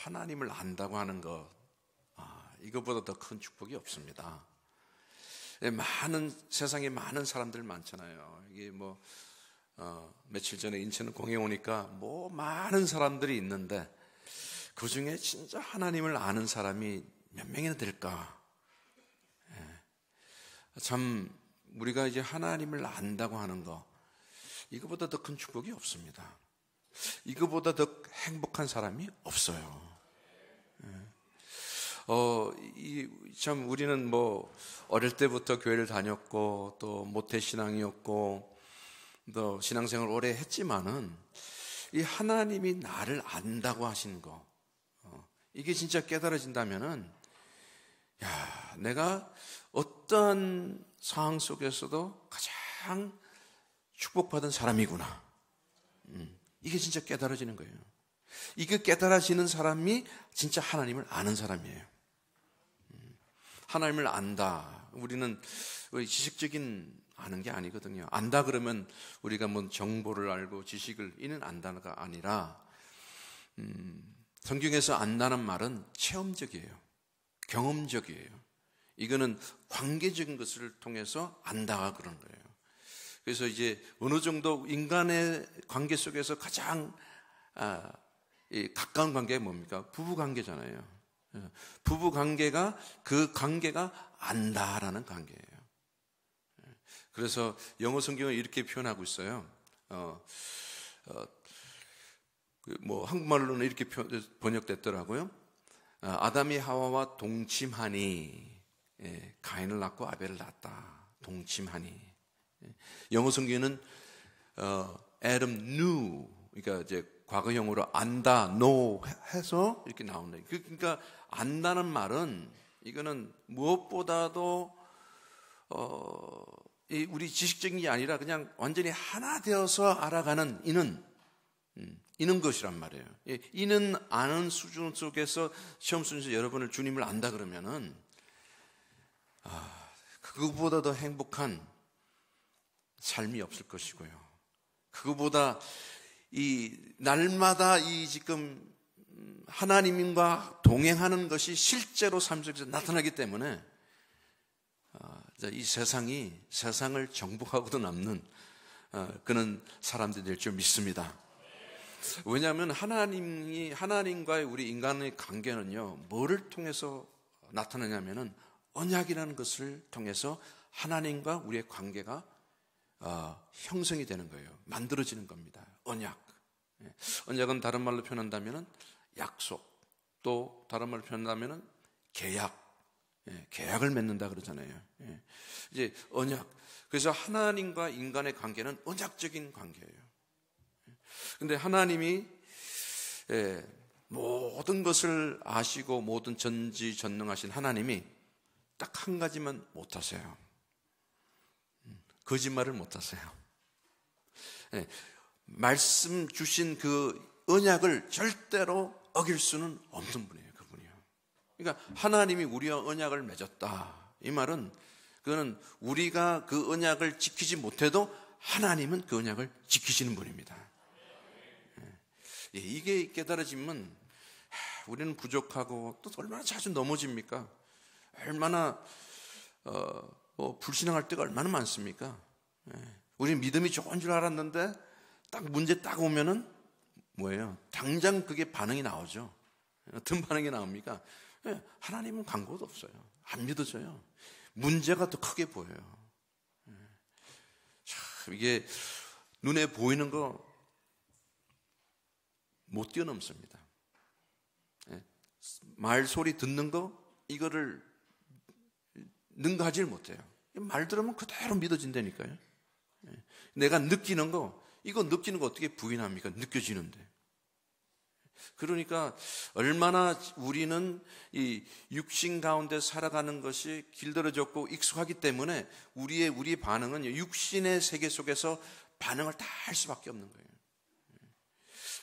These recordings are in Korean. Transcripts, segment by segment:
하나님을 안다고 하는 것, 이것보다 더 큰 축복이 없습니다. 세상에 많은 사람들 많잖아요. 이게 며칠 전에 인천 공에 오니까 많은 사람들이 있는데 그 중에 진짜 하나님을 아는 사람이 몇 명이나 될까? 참 우리가 이제 하나님을 안다고 하는 거, 이거보다 더 큰 축복이 없습니다. 이거보다 더 행복한 사람이 없어요. 참 우리는 어릴 때부터 교회를 다녔고 또 모태신앙이었고 또 신앙생활을 오래 했지만은 이 하나님이 나를 안다고 하신 거, 이게 진짜 깨달아진다면은 내가 어떤 상황 속에서도 가장 축복받은 사람이구나. 이게 진짜 깨달아지는 거예요. 이게 깨달아지는 사람이 진짜 하나님을 아는 사람이에요. 하나님을 안다. 우리는 지식적인 아는 게 아니거든요. 안다 그러면 우리가 정보를 알고 지식을 이는 안다가 아니라 성경에서 안다는 말은 체험적이에요. 경험적이에요. 이거는 관계적인 것을 통해서 안다가 그런 거예요. 그래서 이제 어느 정도 인간의 관계 속에서 가장 가까운 관계가 뭡니까? 부부 관계잖아요. 부부 관계가, 그 관계가 안다라는 관계예요. 그래서 영어 성경을 이렇게 표현하고 있어요. 한국말로는 이렇게 번역됐더라고요. 아담이 하와와 동침하니 가인을 낳고 아벨을 낳았다. 동침하니. 영어 성경에는 Adam knew, 그러니까 이제 과거형으로 안다, know 해서 이렇게 나온다. 그러니까 안다는 말은 이거는 무엇보다도 우리 지식적인 게 아니라 그냥 완전히 하나 되어서 알아가는 이는 것이란 말이에요. 이는 아는 수준 속에서 시험 순서 여러분을 주님을 안다 그러면은 그거보다 더 행복한 삶이 없을 것이고요. 그거보다 날마다 지금 하나님과 동행하는 것이 실제로 삶 속에서 나타나기 때문에 이 세상을 정복하고도 남는 그런 사람들이 될 줄 믿습니다. 왜냐하면 하나님과의 우리 인간의 관계는요, 뭐를 통해서 나타나냐면은 언약이라는 것을 통해서 하나님과 우리의 관계가 형성이 되는 거예요. 만들어지는 겁니다. 언약은 다른 말로 표현한다면은 약속, 또 다른 말로 표현한다면은 계약을 맺는다 그러잖아요. 이제 언약. 그래서 하나님과 인간의 관계는 언약적인 관계예요. 근데 하나님이 모든 것을 아시고 모든 전지전능하신 하나님이 딱 한 가지만 못하세요. 거짓말을 못하세요. 말씀 주신 그 언약을 절대로 어길 수는 없는 분이에요. 그분이요. 그러니까 하나님이 우리와 언약을 맺었다. 이 말은 그거는 우리가 그 언약을 지키지 못해도 하나님은 그 언약을 지키시는 분입니다. 이게 깨달아지면 우리는 부족하고 또 얼마나 자주 넘어집니까? 얼마나 불신앙할 때가 얼마나 많습니까? 우리는 믿음이 좋은 줄 알았는데 문제 딱 오면은 뭐예요? 당장 그게 반응이 나오죠. 어떤 반응이 나옵니까? 하나님은 광고도 없어요. 안 믿어져요. 문제가 더 크게 보여요. 이게 눈에 보이는 거 못 뛰어넘습니다. 말소리 듣는 거, 이거를 능가하지를 못해요. 말 들으면 그대로 믿어진다니까요. 내가 느끼는 거, 이거 느끼는 거 어떻게 부인합니까? 느껴지는데. 그러니까 얼마나 우리는 이 육신 가운데 살아가는 것이 길들여졌고 익숙하기 때문에 우리의 반응은 육신의 세계 속에서 반응을 다 할 수밖에 없는 거예요.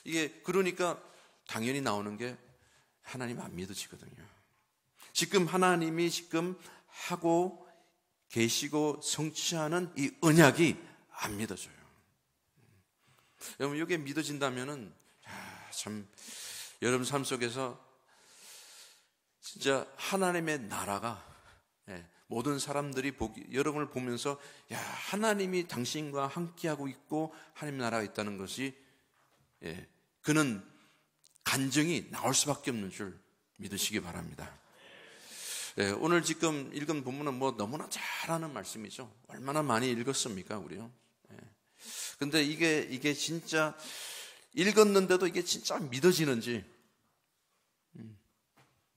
이게 그러니까 당연히 나오는 게 하나님 안 믿어지거든요. 지금 하나님이 지금 하고 계시고 성취하는 이 언약이 안 믿어져요. 여러분 이게 믿어진다면은 참 여러분 삶 속에서 진짜 하나님의 나라가 모든 사람들이 여러분을 보면서 야, 하나님이 당신과 함께하고 있고 하나님 나라가 있다는 것이 그는 간증이 나올 수밖에 없는 줄 믿으시기 바랍니다. 오늘 지금 읽은 본문은 뭐 너무나 잘하는 말씀이죠. 얼마나 많이 읽었습니까, 우리요? 근데 이게 진짜 읽었는데도 이게 진짜 믿어지는지,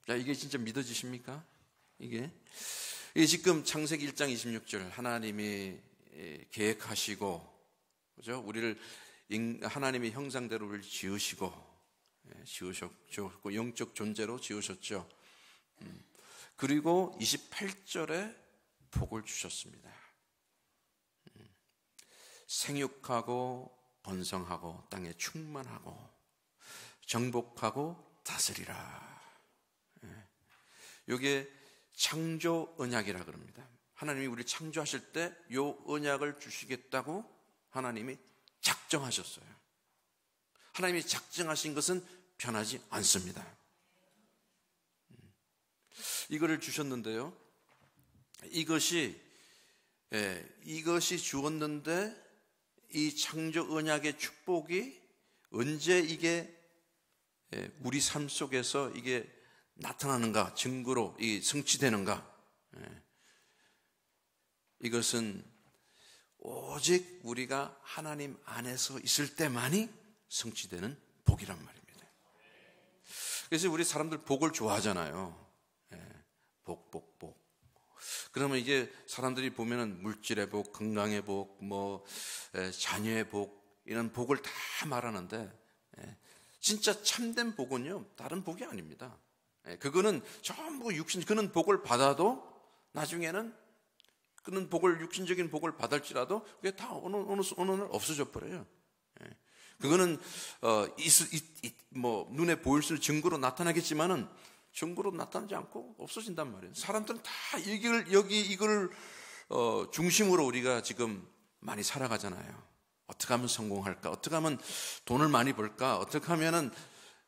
이게 진짜 믿어지십니까? 이게 지금 창세기 1장 26절 하나님이 계획하시고, 그죠? 우리를 하나님의 형상대로 우리를 지으셨고 영적 존재로 지으셨죠. 그리고 28절에 복을 주셨습니다. 생육하고 번성하고 땅에 충만하고 정복하고 다스리라. 이게 창조 언약이라 그럽니다. 하나님이 우리를 창조하실 때 이 언약을 주시겠다고 하나님이 작정하셨어요. 하나님이 작정하신 것은 변하지 않습니다. 이거를 주셨는데요. 이것이 주었는데 이 창조 언약의 축복이 언제 이게 우리 삶 속에서 이게 나타나는가, 증거로 이 성취되는가? 이것은 오직 우리가 하나님 안에서 있을 때만이 성취되는 복이란 말입니다. 그래서 우리 사람들 복을 좋아하잖아요. 복. 그러면 이게 사람들이 보면은 물질의 복, 건강의 복, 자녀의 복, 이런 복을 다 말하는데, 진짜 참된 복은요, 다른 복이 아닙니다. 그거는 전부 그는 복을 받아도 나중에는 그는 육신적인 복을 받을지라도 그게 다 어느 날 없어져 버려요. 그거는 눈에 보일 수 있는 증거로 나타나겠지만은 증거로 나타나지 않고 없어진단 말이에요. 사람들은 다 이걸 중심으로 우리가 지금 많이 살아가잖아요. 어떻게 하면 성공할까? 어떻게 하면 돈을 많이 벌까? 어떻게 하면은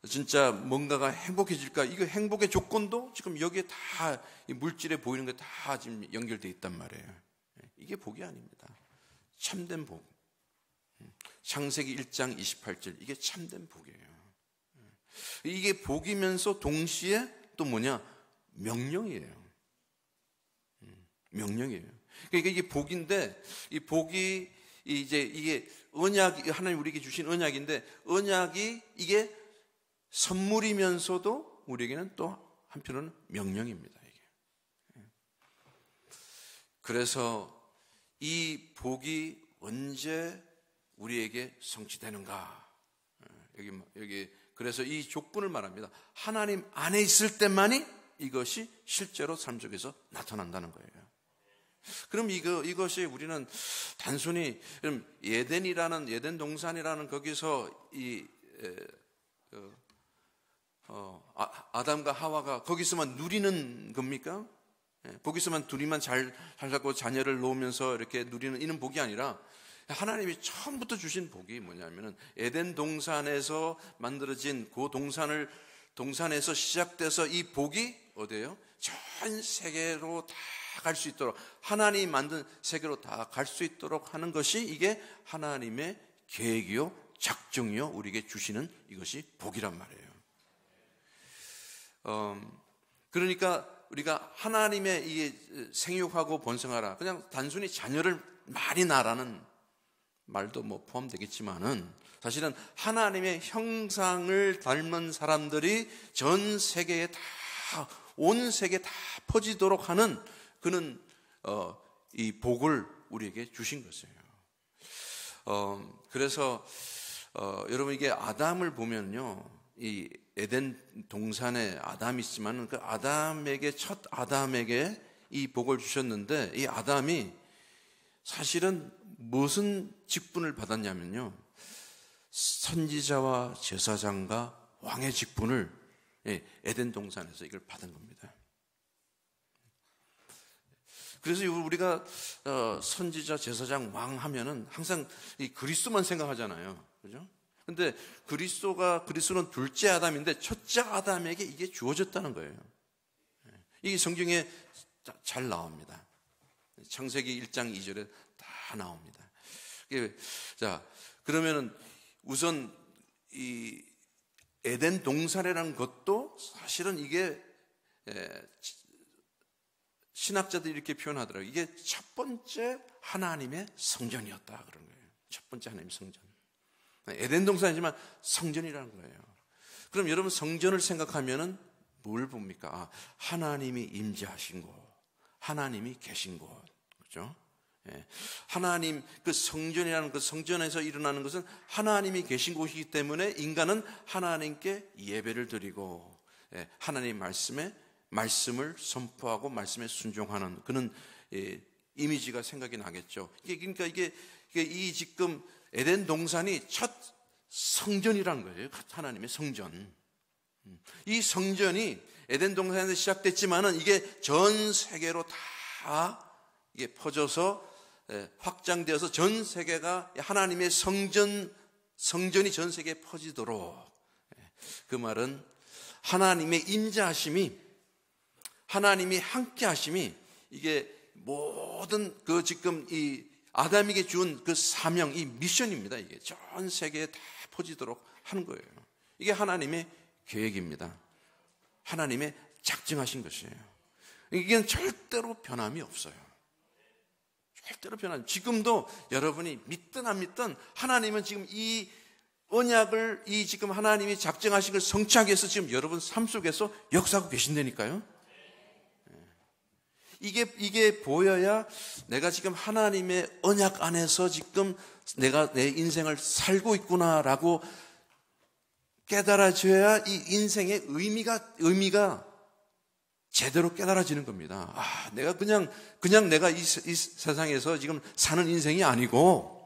진짜 뭔가가 행복해질까? 이거 행복의 조건도 지금 여기에 다 이 물질에 보이는 게 다 지금 연결되어 있단 말이에요. 이게 복이 아닙니다. 참된 복. 창세기 1장 28절, 이게 참된 복이에요. 이게 복이면서 동시에 또 명령이에요. 명령이에요. 그러니까 이게 복인데, 이 복이 이게 하나님 우리에게 주신 언약인데, 언약이 이게 선물이면서도 우리에게는 또 한편으로는 명령입니다. 이게. 그래서 이 복이 언제 우리에게 성취되는가? 여기 그래서 이 조건을 말합니다. 하나님 안에 있을 때만이 이것이 실제로 삶 속에서 나타난다는 거예요. 그럼 이것이 우리는 단순히 에덴 동산이라는 거기서 아담과 하와가 거기서만 누리는 겁니까? 거기서만 둘이만 잘 살고 자녀를 놓으면서 이렇게 누리는 이런 복이 아니라, 하나님이 처음부터 주신 복이 뭐냐면은 에덴 동산에서 만들어진 그 동산에서 시작돼서 이 복이 어디예요? 전 세계로 다 갈 수 있도록, 하나님이 만든 세계로 다 갈 수 있도록 하는 것이 이게 하나님의 계획이요, 작정이요, 우리에게 주시는 이것이 복이란 말이에요. 그러니까 우리가 하나님의 이게 생육하고 번성하라, 그냥 단순히 자녀를 많이 낳으라는 말도 포함되겠지만은, 사실은 하나님의 형상을 닮은 사람들이 전 세계에 온 세계에 다 퍼지도록 하는 그는 이 복을 우리에게 주신 것이에요. 그래서 여러분, 이게 아담을 보면요, 이 에덴 동산에 아담이 있지만 그 첫 아담에게 이 복을 주셨는데, 이 아담이 사실은 무슨 직분을 받았냐면요, 선지자와 제사장과 왕의 직분을 에덴 동산에서 이걸 받은 겁니다. 그래서 우리가 선지자, 제사장, 왕 하면은 항상 이 그리스도만 생각하잖아요. 그죠? 근데 그리스도는 둘째 아담인데 첫째 아담에게 이게 주어졌다는 거예요. 이게 성경에 잘 나옵니다. 창세기 1장 2절에 다 나옵니다. 자, 그러면은 우선 이 에덴 동산이라는 것도 사실은 이게 신학자들이 이렇게 표현하더라고요. 이게 첫 번째 하나님의 성전이었다 그런 거예요. 첫 번째 하나님의 성전. 에덴 동산이지만 성전이라는 거예요. 그럼 여러분 성전을 생각하면은 뭘 봅니까? 하나님이 임재하신 곳, 하나님이 계신 곳, 그렇죠? 하나님 그 성전이라는 그 성전에서 일어나는 것은 하나님이 계신 곳이기 때문에 인간은 하나님께 예배를 드리고 하나님 말씀을 선포하고 말씀에 순종하는 그런 이미지가 생각이 나겠죠. 그러니까 이게 이 지금 에덴 동산이 첫 성전이라는 거예요. 하나님의 성전. 이 성전이 에덴 동산에서 시작됐지만은 이게 전 세계로 다 이게 퍼져서 확장되어서 전 세계가 하나님의 성전이 전 세계에 퍼지도록, 그 말은 하나님의 임재하심이, 하나님이 함께하심이 이게 모든 그 지금 이 아담에게 준 그 사명, 이 미션입니다. 이게 전 세계에 다 퍼지도록 하는 거예요. 이게 하나님의 계획입니다. 하나님의 작정하신 것이에요. 이게 절대로 변함이 없어요. 절대로 변함이. 지금도 여러분이 믿든 안 믿든 하나님은 지금 이 언약을, 이 지금 하나님이 작정하신 걸 성취하기 위해서 지금 여러분 삶 속에서 역사하고 계신다니까요. 이게 보여야 내가 지금 하나님의 언약 안에서 지금 내가 내 인생을 살고 있구나라고 깨달아져야 이 인생의 의미가 제대로 깨달아지는 겁니다. 내가 그냥 내가 이 세상에서 지금 사는 인생이 아니고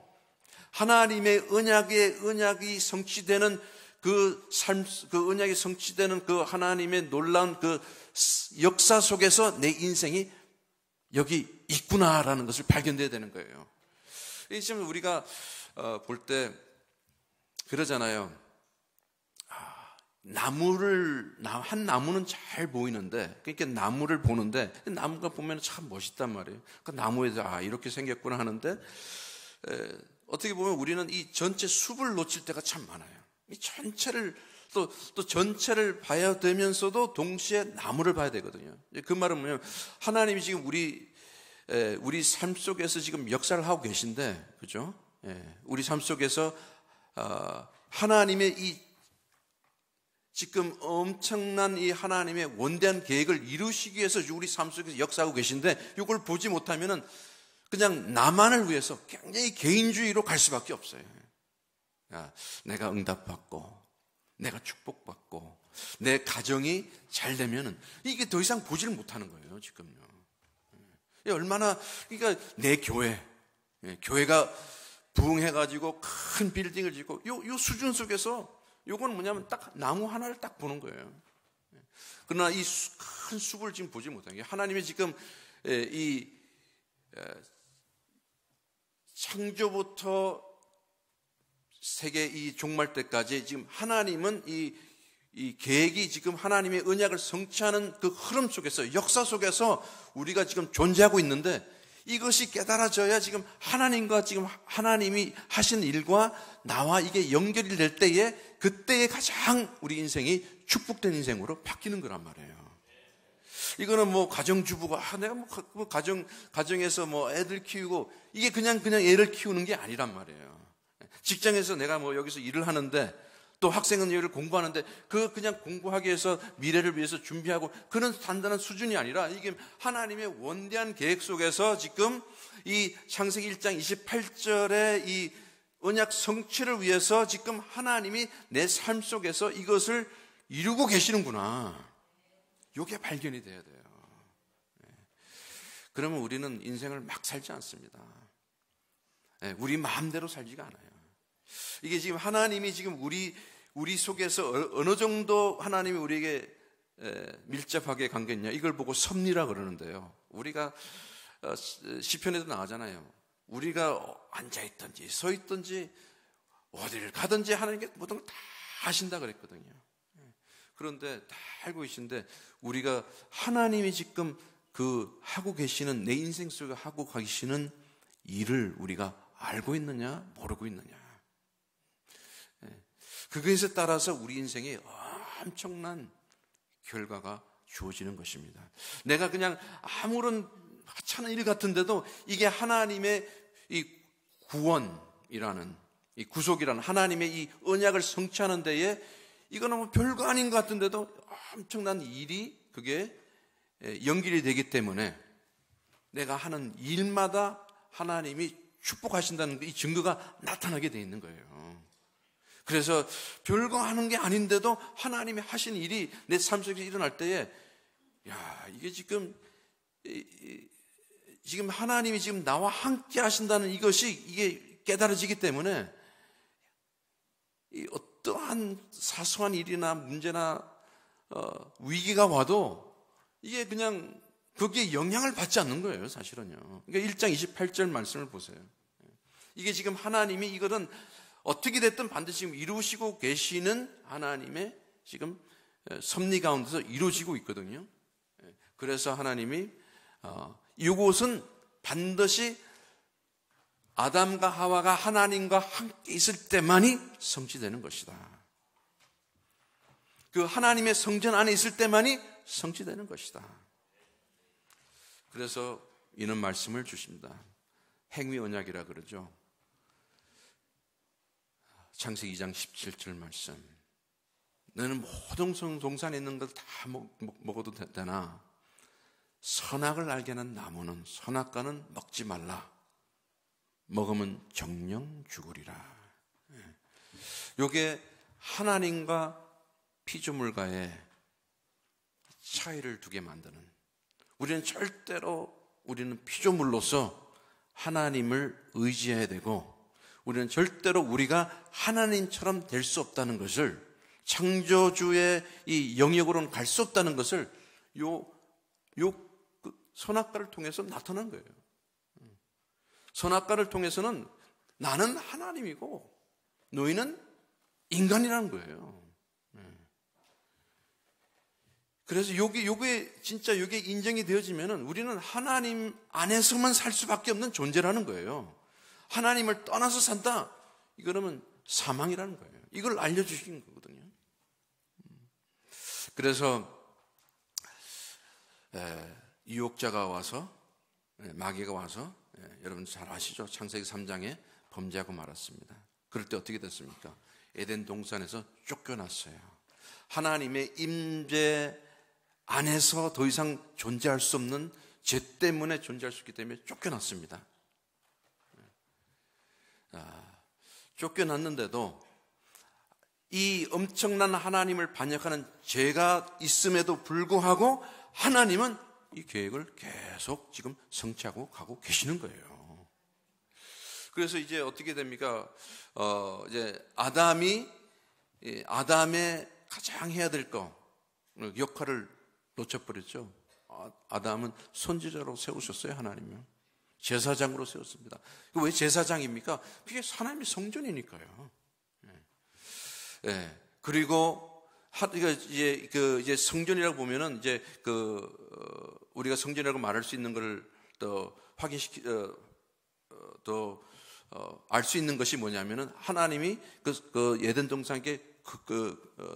하나님의 언약이 성취되는 그 삶, 그 언약이 성취되는 그 하나님의 놀라운 그 역사 속에서 내 인생이 여기 있구나라는 것을 발견돼야 되는 거예요. 지금 우리가 볼 때 그러잖아요. 한 나무는 잘 보이는데, 그러니까 나무를 보는데, 나무가 보면 참 멋있단 말이에요. 그 나무에서 이렇게 생겼구나 하는데, 어떻게 보면 우리는 이 전체 숲을 놓칠 때가 참 많아요. 이 전체를, 또 전체를 봐야 되면서도 동시에 나무를 봐야 되거든요. 그 말은 뭐냐면, 하나님이 지금 우리 삶 속에서 지금 역사를 하고 계신데, 그죠? 우리 삶 속에서, 하나님의 이 지금 엄청난 이 하나님의 원대한 계획을 이루시기 위해서 우리 삶 속에서 역사하고 계신데 이걸 보지 못하면은 그냥 나만을 위해서 굉장히 개인주의로 갈 수밖에 없어요. 내가 응답받고 내가 축복받고 내 가정이 잘 되면은 이게 더 이상 보지를 못하는 거예요, 지금요. 얼마나, 그러니까 내 교회가 부흥해가지고 큰 빌딩을 짓고 요 수준 속에서 요건 뭐냐면 딱 나무 하나를 딱 보는 거예요. 그러나 이 큰 숲을 지금 보지 못하는 게 하나님이 지금 이 창조부터 세계 이 종말 때까지 지금 하나님은 이 계획이 지금 하나님의 언약을 성취하는 그 흐름 속에서, 역사 속에서 우리가 지금 존재하고 있는데 이것이 깨달아져야 지금 하나님과 지금 하나님이 하신 일과 나와 이게 연결이 될 때에 그때에 가장 우리 인생이 축복된 인생으로 바뀌는 거란 말이에요. 이거는 뭐 가정주부가 내가 뭐 가정에서 뭐 애들 키우고 이게 그냥 애를 키우는 게 아니란 말이에요. 직장에서 내가 뭐 여기서 일을 하는데 또 학생은 여기를 공부하는데 그냥 공부하기 위해서 미래를 위해서 준비하고 그런 단단한 수준이 아니라 이게 하나님의 원대한 계획 속에서 지금 이 창세기 1장 28절의 이 언약 성취를 위해서 지금 하나님이 내 삶 속에서 이것을 이루고 계시는구나. 이게 발견이 돼야 돼요. 그러면 우리는 인생을 막 살지 않습니다. 우리 마음대로 살지가 않아요. 이게 지금 하나님이 지금 우리 속에서 어느 정도 하나님이 우리에게 밀접하게 관계했냐 이걸 보고 섭리라 그러는데요. 우리가 시편에도 나오잖아요. 우리가 앉아있든지 서있든지 어디를 가든지 하나님께 모든 걸 다 하신다 그랬거든요. 그런데 다 알고 계신데 우리가 하나님이 지금 그 하고 계시는 내 인생 속에 하고 계시는 일을 우리가 알고 있느냐 모르고 있느냐. 그것에 따라서 우리 인생에 엄청난 결과가 주어지는 것입니다. 내가 그냥 아무런 하찮은 일 같은데도 이게 하나님의 이 구원이라는 이 구속이라는 하나님의 이 언약을 성취하는 데에 이거는 뭐 별거 아닌 것 같은데도 엄청난 일이 그게 연결이 되기 때문에 내가 하는 일마다 하나님이 축복하신다는 이 증거가 나타나게 돼 있는 거예요. 그래서 별거 하는 게 아닌데도 하나님이 하신 일이 내 삶 속에서 일어날 때에 야, 이게 지금 하나님이 지금 나와 함께 하신다는 이것이 이게 깨달아지기 때문에 이 어떠한 사소한 일이나 문제나 위기가 와도 이게 그냥 거기에 영향을 받지 않는 거예요, 사실은요. 그러니까 1장 28절 말씀을 보세요. 이게 지금 하나님이 이거는 어떻게 됐든 반드시 지금 이루시고 계시는 하나님의 지금 섭리 가운데서 이루어지고 있거든요. 그래서 하나님이 이곳은 반드시 아담과 하와가 하나님과 함께 있을 때만이 성취되는 것이다. 그 하나님의 성전 안에 있을 때만이 성취되는 것이다. 그래서 이는 말씀을 주십니다. 행위 언약이라 그러죠. 창세기 2장 17절 말씀. 너는 모든 동산에 있는 걸 다 먹어도 되나? 선악을 알게 하는 나무는 선악과는 먹지 말라. 먹으면 정령 죽으리라. 이게 하나님과 피조물과의 차이를 두게 만드는, 우리는 피조물로서 하나님을 의지해야 되고 우리는 절대로 우리가 하나님처럼 될 수 없다는 것을, 창조주의 이 영역으로는 갈 수 없다는 것을 선악과를 통해서 나타난 거예요. 선악과를 통해서는 나는 하나님이고 너희는 인간이라는 거예요. 그래서 요게 진짜 요게 인정이 되어지면은 우리는 하나님 안에서만 살 수밖에 없는 존재라는 거예요. 하나님을 떠나서 산다. 이거는 사망이라는 거예요. 이걸 알려주신 거거든요. 그래서 유혹자가 와서, 마귀가 와서, 여러분 잘 아시죠? 창세기 3장에 범죄하고 말았습니다. 그럴 때 어떻게 됐습니까? 에덴 동산에서 쫓겨났어요. 하나님의 임재 안에서 더 이상 존재할 수 없는, 죄 때문에 존재할 수 있기 때문에 쫓겨났습니다. 쫓겨났는데도 이 엄청난 하나님을 반역하는 죄가 있음에도 불구하고 하나님은 이 계획을 계속 지금 성취하고 가고 계시는 거예요. 그래서 이제 어떻게 됩니까? 이제 아담의 가장 해야 될 역할을 놓쳐버렸죠. 아담은 선지자로 세우셨어요, 하나님은. 제사장으로 세웠습니다. 왜 제사장입니까? 그게 하나님의 성전이니까요. 그리고 이제 성전이라고 보면은 이제 우리가 성전이라고 말할 수 있는 것을 또 알 수 있는 것이 뭐냐면은 하나님이 그 에덴 동산에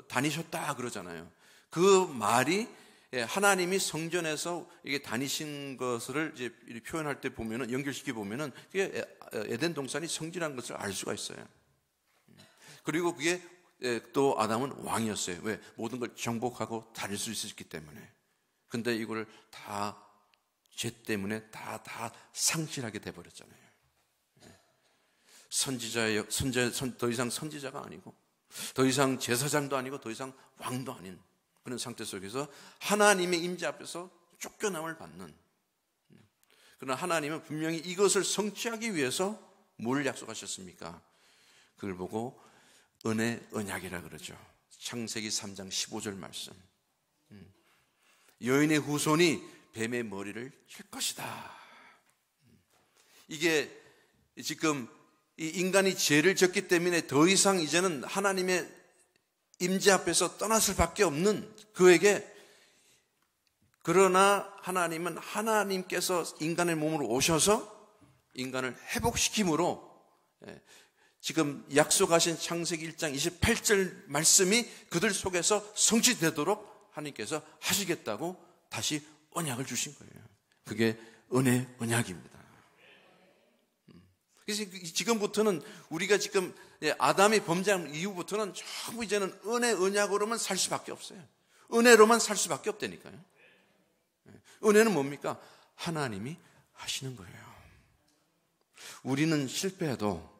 다니셨다 그러잖아요. 그 말이 하나님이 성전에서 이게 다니신 것을 이제 표현할 때 보면은, 연결시켜 보면은 그게 에덴 동산이 성전이라는 것을 알 수가 있어요. 그리고 그게 또 아담은 왕이었어요. 왜? 모든 걸 정복하고 다닐 수 있었기 때문에. 근데 이걸 다 죄 때문에 다 상실하게 돼버렸잖아요. 더 이상 선지자가 아니고, 더 이상 제사장도 아니고, 더 이상 왕도 아닌 그런 상태 속에서 하나님의 임재 앞에서 쫓겨남을 받는. 그러나 하나님은 분명히 이것을 성취하기 위해서 뭘 약속하셨습니까? 그걸 보고 은혜 언약이라 그러죠. 창세기 3장 15절 말씀. 여인의 후손이 뱀의 머리를 칠 것이다. 이게 지금 이 인간이 죄를 졌기 때문에 더 이상 이제는 하나님의 임재 앞에서 떠날 수밖에 없는 그에게, 그러나 하나님은 하나님께서 인간의 몸으로 오셔서 인간을 회복시킴으로 지금 약속하신 창세기 1장 28절 말씀이 그들 속에서 성취되도록 하나님께서 하시겠다고 다시 언약을 주신 거예요. 그게 은혜 언약입니다. 그래서 지금부터는 우리가 지금 아담이 범죄한 이후부터는 전부 이제는 은혜 언약으로만 살 수밖에 없어요. 은혜로만 살 수밖에 없다니까요. 은혜는 뭡니까? 하나님이 하시는 거예요. 우리는 실패해도,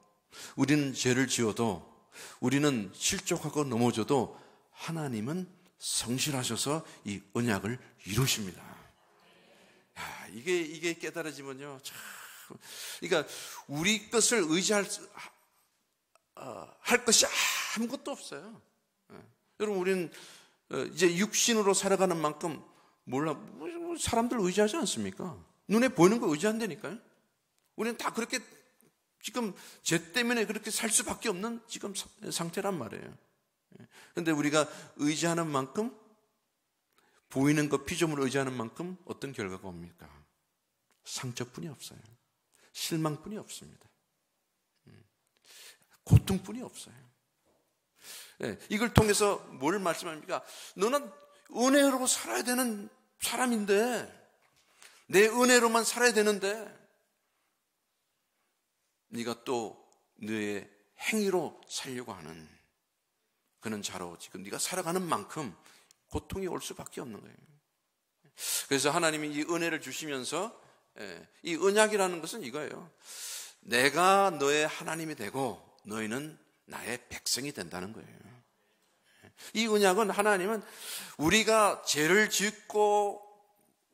우리는 죄를 지어도, 우리는 실족하고 넘어져도 하나님은 성실하셔서 이 언약을 이루십니다. 야, 이게 깨달아지면요, 참, 그러니까 우리 것을 의지할 할 것이 아무것도 없어요. 여러분, 우리는 이제 육신으로 살아가는 만큼 사람들 의지하지 않습니까? 눈에 보이는 거 의지한다니까요. 우리는 다 그렇게 지금 죄 때문에 그렇게 살 수밖에 없는 지금 상태란 말이에요. 그런데 우리가 의지하는 만큼, 보이는 것, 피조물을 의지하는 만큼 어떤 결과가 옵니까? 상처뿐이 없어요. 실망뿐이 없습니다. 고통뿐이 없어요. 이걸 통해서 뭘 말씀합니까? 너는 은혜로 살아야 되는 사람인데, 내 은혜로만 살아야 되는데, 네가 또 너의 행위로 살려고 하는 그런 자로 지금 네가 살아가는 만큼 고통이 올 수밖에 없는 거예요. 그래서 하나님이 이 은혜를 주시면서, 이 언약이라는 것은 이거예요. 내가 너의 하나님이 되고 너희는 나의 백성이 된다는 거예요. 이 언약은, 하나님은 우리가 죄를 짓고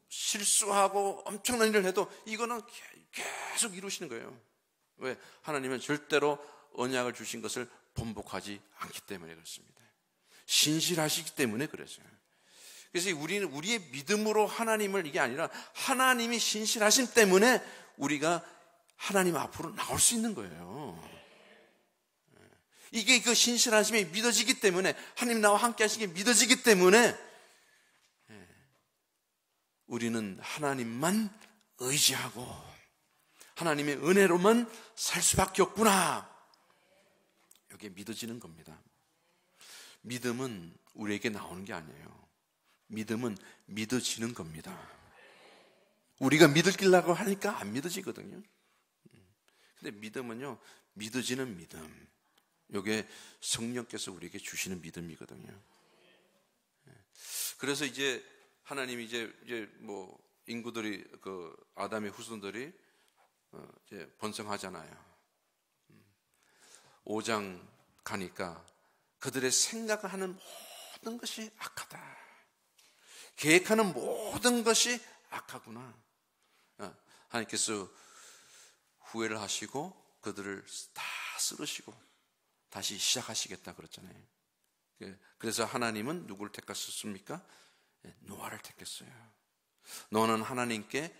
실수하고 엄청난 일을 해도 이거는 계속 이루시는 거예요. 왜? 하나님은 절대로 언약을 주신 것을 번복하지 않기 때문에 그렇습니다. 신실하시기 때문에 그랬어요. 그래서 우리는 우리의 믿음으로 하나님을, 이게 아니라 하나님이 신실하심 때문에 우리가 하나님 앞으로 나올 수 있는 거예요. 이게 그 신실하심이 믿어지기 때문에, 하나님 나와 함께 하시기 믿어지기 때문에 우리는 하나님만 의지하고 하나님의 은혜로만 살 수밖에 없구나, 이게 믿어지는 겁니다. 믿음은 우리에게 나오는 게 아니에요. 믿음은 믿어지는 겁니다. 우리가 믿으려고 하니까 안 믿어지거든요. 근데 믿음은요, 믿어지는 믿음, 이게 성령께서 우리에게 주시는 믿음이거든요. 그래서 이제 하나님이 이제 뭐 인구들이, 그 아담의 후손들이 이제 번성하잖아요. 5장 가니까 그들의 생각하는 모든 것이 악하다, 계획하는 모든 것이 악하구나. 하나님께서 후회를 하시고 그들을 다 쓰러시고 다시 시작하시겠다 그랬잖아요. 그래서 하나님은 누구를 택하셨습니까? 노아를 택했어요. 너는 하나님께,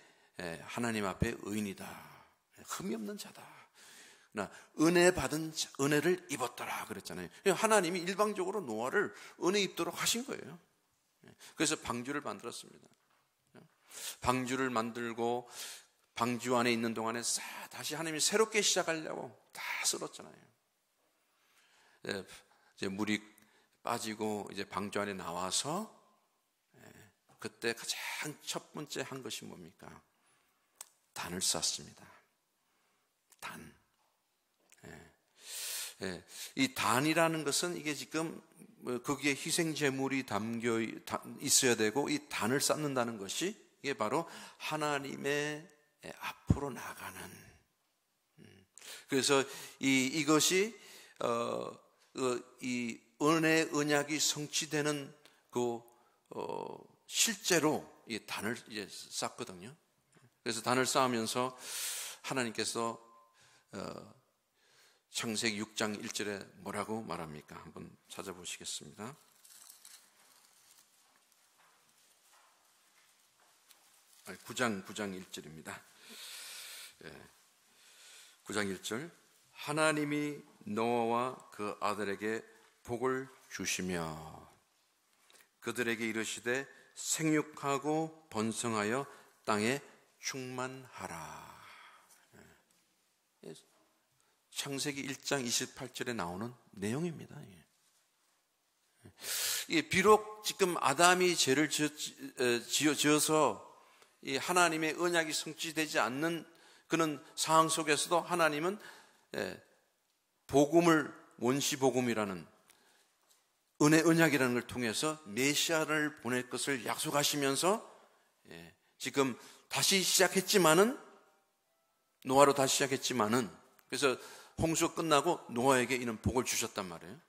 하나님 앞에 의인이다, 흠이 없는 자다, 은혜 받은 은혜를 입었더라 그랬잖아요. 하나님이 일방적으로 노아를 은혜 입도록 하신 거예요. 그래서 방주를 만들었습니다. 방주를 만들고 방주 안에 있는 동안에 다시 하나님이 새롭게 시작하려고 다 쓸었잖아요. 이제 물이 빠지고 이제 방주 안에 나와서 그때 가장 첫 번째 한 것이 뭡니까? 단을 쌓습니다. 단. 이 단이라는 것은 이게 지금 거기에 희생 제물이 담겨 있어야 되고, 이 단을 쌓는다는 것이 이게 바로 하나님의 앞으로 나가는. 그래서 이것이 이 은혜 언약이 성취되는 그 실제로 이 단을 이제 쌓거든요. 그래서 단을 쌓으면서 하나님께서 창세기 6장 1절에 뭐라고 말합니까? 한번 찾아보시겠습니다. 아니, 9장 1절입니다. 9장 1절. 하나님이 노아와 그 아들에게 복을 주시며 그들에게 이르시되 생육하고 번성하여 땅에 충만하라. 창세기 1장 28절에 나오는 내용입니다. 비록 지금 아담이 죄를 지어서 이 하나님의 언약이 성취되지 않는 그런 상황 속에서도 하나님은 복음을, 원시복음이라는 은혜 언약이라는 걸 통해서 메시아를 보낼 것을 약속하시면서 지금 다시 시작했지만은, 노아로 다시 시작했지만은, 그래서 홍수가 끝나고 노아에게 이는 복을 주셨단 말이에요.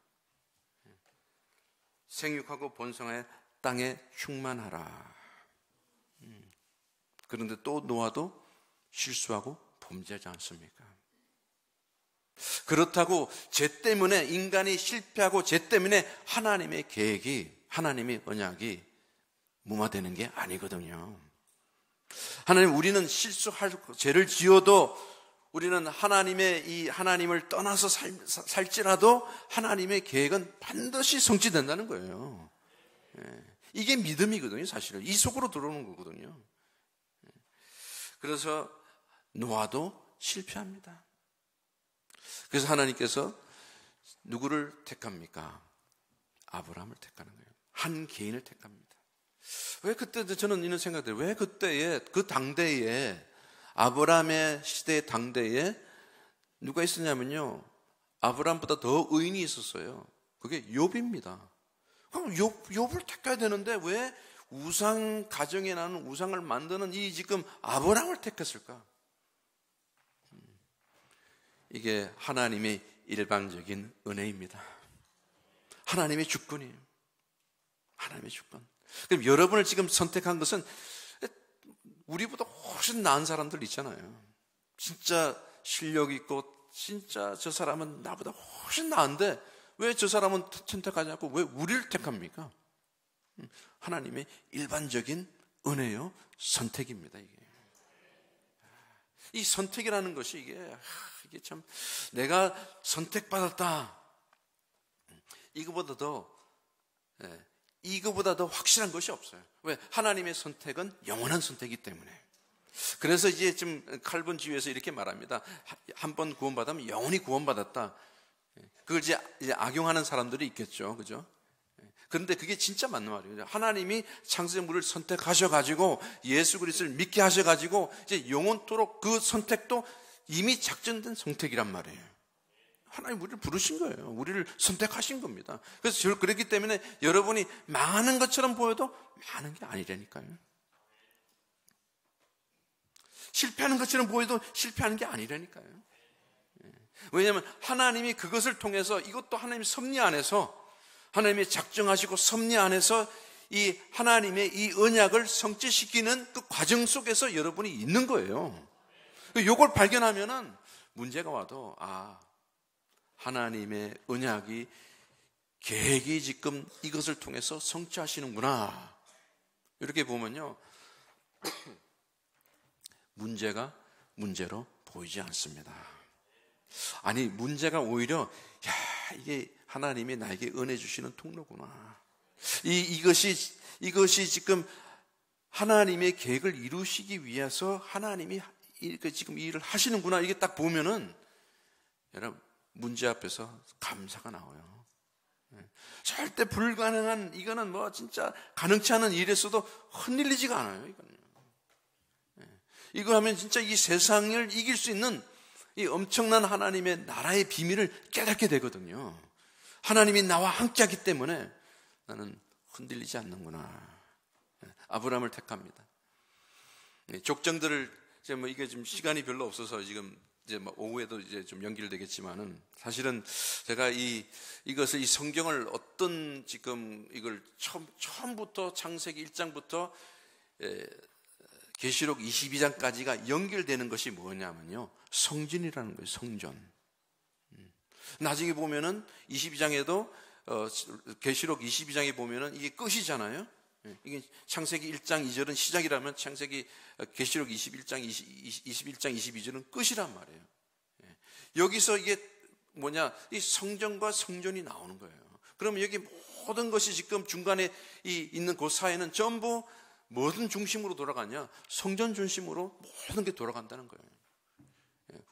생육하고 번성하여 땅에 충만하라. 그런데 또 노아도 실수하고 범죄하지 않습니까? 그렇다고 죄 때문에, 인간이 실패하고 죄 때문에 하나님의 계획이, 하나님의 언약이 무마되는 게 아니거든요. 하나님, 우리는 실수할, 죄를 지어도 우리는 하나님을 떠나서 살지라도 하나님의 계획은 반드시 성취된다는 거예요. 이게 믿음이거든요, 사실은. 이 속으로 들어오는 거거든요. 그래서 노아도 실패합니다. 그래서 하나님께서 누구를 택합니까? 아브라함을 택하는 거예요. 한 개인을 택합니다. 왜 그때, 저는 이런 생각들을, 왜 그때에, 그 당대에, 아브라함의 시대의 당대에 누가 있었냐면요, 아브라함보다 더 의인이 있었어요. 그게 욥입니다. 그럼 욥을 택해야 되는데 왜 우상 가정에 나는 우상을 만드는 이 지금 아브라함을 택했을까? 이게 하나님의 일방적인 은혜입니다. 하나님의 주권이에요. 하나님의 주권. 그럼 여러분을 지금 선택한 것은 우리보다 훨씬 나은 사람들 있잖아요. 진짜 실력 있고 진짜 저 사람은 나보다 훨씬 나은데 왜 저 사람은 선택하지 않고 왜 우리를 택합니까? 하나님의 일반적인 은혜요, 선택입니다. 이 선택이라는 것이 이게 참, 내가 선택받았다, 이거보다 더 확실한 것이 없어요. 왜? 하나님의 선택은 영원한 선택이기 때문에. 그래서 이제 좀 칼빈 주의에서 이렇게 말합니다. 한 번 구원받으면 영원히 구원받았다. 그걸 이제 악용하는 사람들이 있겠죠, 그죠? 그런데 그게 진짜 맞는 말이에요. 하나님이 창세물을 선택하셔가지고 예수 그리스도를 믿게 하셔가지고 이제 영원토록 그 선택도 이미 작정된 선택이란 말이에요. 하나님 우리를 부르신 거예요. 우리를 선택하신 겁니다. 그래서 그렇기 때문에 여러분이 망하는 것처럼 보여도 망하는 게 아니라니까요. 실패하는 것처럼 보여도 실패하는 게 아니라니까요. 왜냐하면 하나님이 그것을 통해서, 이것도 하나님의 섭리 안에서, 하나님이 작정하시고 섭리 안에서 이 하나님의 이 언약을 성취시키는 그 과정 속에서 여러분이 있는 거예요. 이걸 발견하면은 문제가 와도 하나님의 언약이, 계획이 지금 이것을 통해서 성취하시는구나, 이렇게 보면요, 문제가 문제로 보이지 않습니다. 아니, 문제가 오히려 이게 하나님이 나에게 은혜 주시는 통로구나, 이것이 지금 하나님의 계획을 이루시기 위해서 하나님이 지금 이 일을 하시는구나, 이게 딱 보면은 여러분, 문제 앞에서 감사가 나와요. 절대 불가능한, 이거는 뭐 진짜 가능치 않은 일에서도 흔들리지가 않아요. 이거 하면 진짜 이 세상을 이길 수 있는 이 엄청난 하나님의 나라의 비밀을 깨닫게 되거든요. 하나님이 나와 함께하기 때문에 나는 흔들리지 않는구나. 아브라함을 택합니다. 족장들을 이제 이게 지금 시간이 별로 없어서 지금 이제 오후에도 이제 좀 연결되겠지만은, 사실은 제가 이것을, 이 성경을 어떤 지금 이걸 처음부터 창세기 1장부터 계시록 22장까지가 연결되는 것이 뭐냐면요, 성전이라는 거예요. 성전. 나중에 보면은 22장에도 계시록 22장에 보면은 이게 끝이잖아요. 이게 창세기 1장 2절은 시작이라면 계시록 21장 22절은 끝이란 말이에요. 여기서 이게 뭐냐, 이 성전과 성전이 나오는 거예요. 그러면 여기 모든 것이 지금 중간에 있는 그 사이는 전부 무슨 중심으로 돌아가냐? 성전 중심으로 모든 게 돌아간다는 거예요.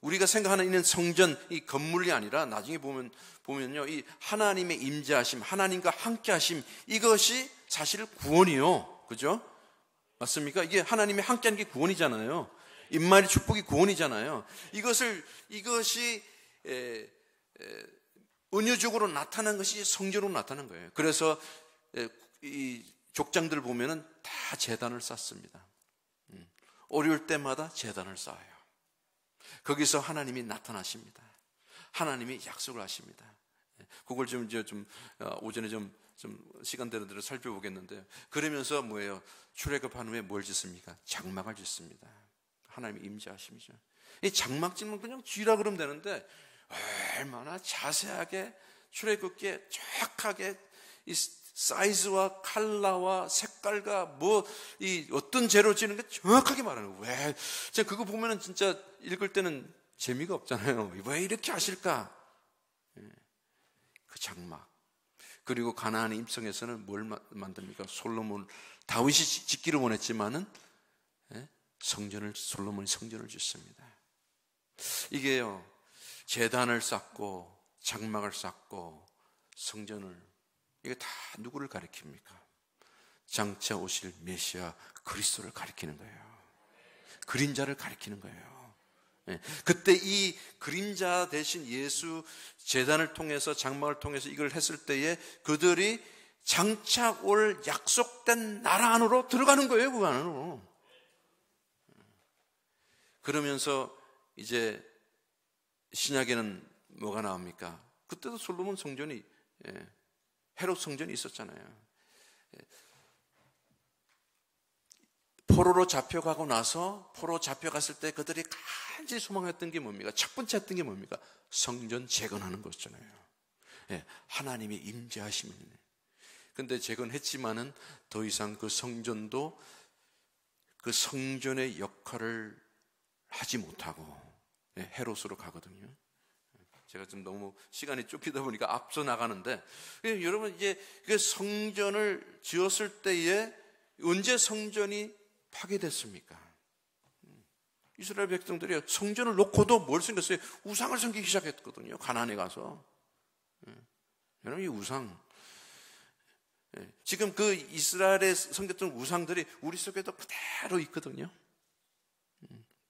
우리가 생각하는 이는 성전, 이 건물이 아니라 나중에 보면요, 이 하나님의 임재하심, 하나님과 함께하심, 이것이 사실 구원이요, 그죠? 맞습니까? 이게 하나님이 함께하는 게 구원이잖아요. 임마의 축복이 구원이잖아요. 이것이 은유적으로 나타난 것이 성전으로 나타난 거예요. 그래서 이 족장들 보면은 다 제단을 쌓습니다. 어려울 때마다 제단을 쌓아요. 거기서 하나님이 나타나십니다. 하나님이 약속을 하십니다. 그걸 좀 오전에 좀 시간대로 들어 살펴보겠는데요. 그러면서 뭐예요? 출애굽한 후에 뭘 짓습니까? 장막을 짓습니다. 하나님의 임재하심이죠. 이 장막 짓면 그냥 쥐라 그러면 되는데 얼마나 자세하게 출애굽기에 정확하게 이 사이즈와 컬러와 색깔과 이 어떤 재로 지는 게 정확하게 말하는 거예요. 왜? 제가 그거 보면은 진짜 읽을 때는 재미가 없잖아요. 왜 이렇게 하실까? 그 장막. 그리고 가나안의 임성에서는 뭘 만듭니까? 다윗이 짓기를 원했지만은 솔로몬이 성전을 짓습니다. 이게요, 제단을 쌓고 장막을 쌓고 성전을, 이게 다 누구를 가리킵니까? 장차 오실 메시아 그리스도를 가리키는 거예요. 그림자를 가리키는 거예요. 그때 이 그림자 대신 예수 제단을 통해서, 장막을 통해서 이걸 했을 때에 그들이 장차 올 약속된 나라 안으로 들어가는 거예요. 그 안으로. 그러면서 이제 신약에는 뭐가 나옵니까? 그때도 솔로몬 성전이, 헤롯 성전이 있었잖아요. 포로로 잡혀가고 나서, 포로 잡혀갔을 때 그들이 간절히 소망했던 게 뭡니까? 첫 번째 했던 게 뭡니까? 성전 재건하는 것이잖아요. 하나님이 임재하시면. 근데 재건했지만은 더 이상 그 성전도 그 성전의 역할을 하지 못하고 헤롯으로 가거든요. 제가 좀 너무 시간이 쫓기다 보니까 앞서 나가는데, 여러분 이제 그 성전을 지었을 때에 언제 성전이 파괴됐습니까? 이스라엘 백성들이 성전을 놓고도 뭘 섬겼어요? 우상을 섬기기 시작했거든요. 가나안에 가서. 여러분 이 우상, 지금 그 이스라엘에 섬겼던 우상들이 우리 속에도 그대로 있거든요.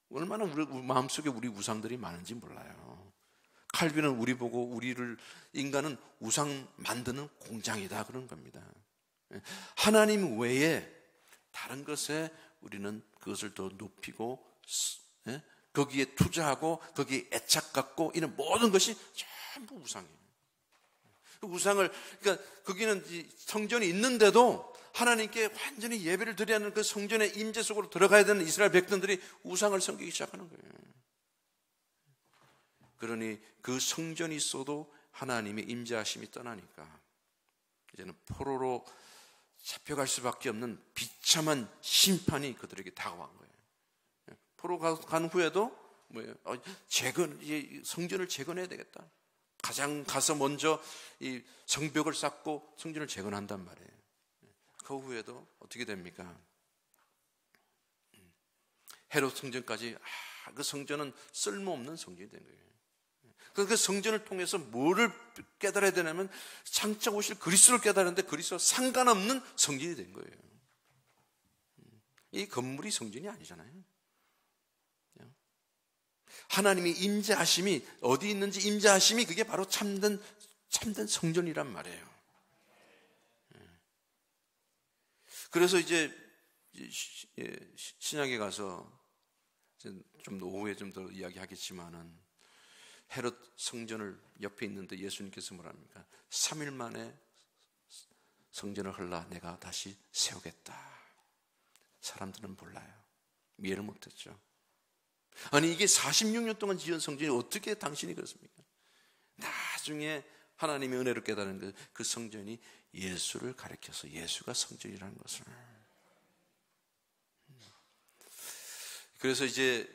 얼마나 우리 마음속에 우리 우상들이 많은지 몰라요. 칼빈은 우리 보고 인간은 우상 만드는 공장이다 그런 겁니다. 하나님 외에 다른 것에 우리는 그것을 더 높이고 거기에 투자하고 거기에 애착 갖고 이런 모든 것이 전부 우상이에요. 그러니까 거기는 성전이 있는데도 하나님께 완전히 예배를 드려야 하는 그 성전의 임재 속으로 들어가야 되는 이스라엘 백성들이 우상을 섬기기 시작하는 거예요. 그러니 그 성전이 있어도 하나님의 임재하심이 떠나니까 이제는 포로로 잡혀갈 수밖에 없는 비참한 심판이 그들에게 다가온 거예요. 포로 간 후에도 뭐예요? 성전을 재건해야 되겠다. 가서 먼저 이 성벽을 쌓고 성전을 재건한단 말이에요. 그 후에도 어떻게 됩니까? 헤롯 성전까지, 그 성전은 쓸모없는 성전이 된 거예요. 그 성전을 통해서 뭐를 깨달아야 되냐면 장차 오실 그리스도를 깨달았는데 그리스도와 상관없는 성전이 된 거예요. 이 건물이 성전이 아니잖아요. 하나님이 임재하심이 어디 있는지, 임재하심이 그게 바로 참된 성전이란 말이에요. 그래서 이제 신약에 가서 좀 더 오후에 좀 더 이야기하겠지만은 헤롯 성전을 옆에 있는데 예수님께서 뭐랍니까? 3일 만에 성전을 헐라 내가 다시 세우겠다. 사람들은 몰라요. 이해를 못했죠. 아니 이게 46년 동안 지은 성전이 어떻게 당신이 그렇습니까? 나중에 하나님의 은혜를 깨달은 그 성전이 예수를 가리켜서 예수가 성전이라는 것을. 그래서 이제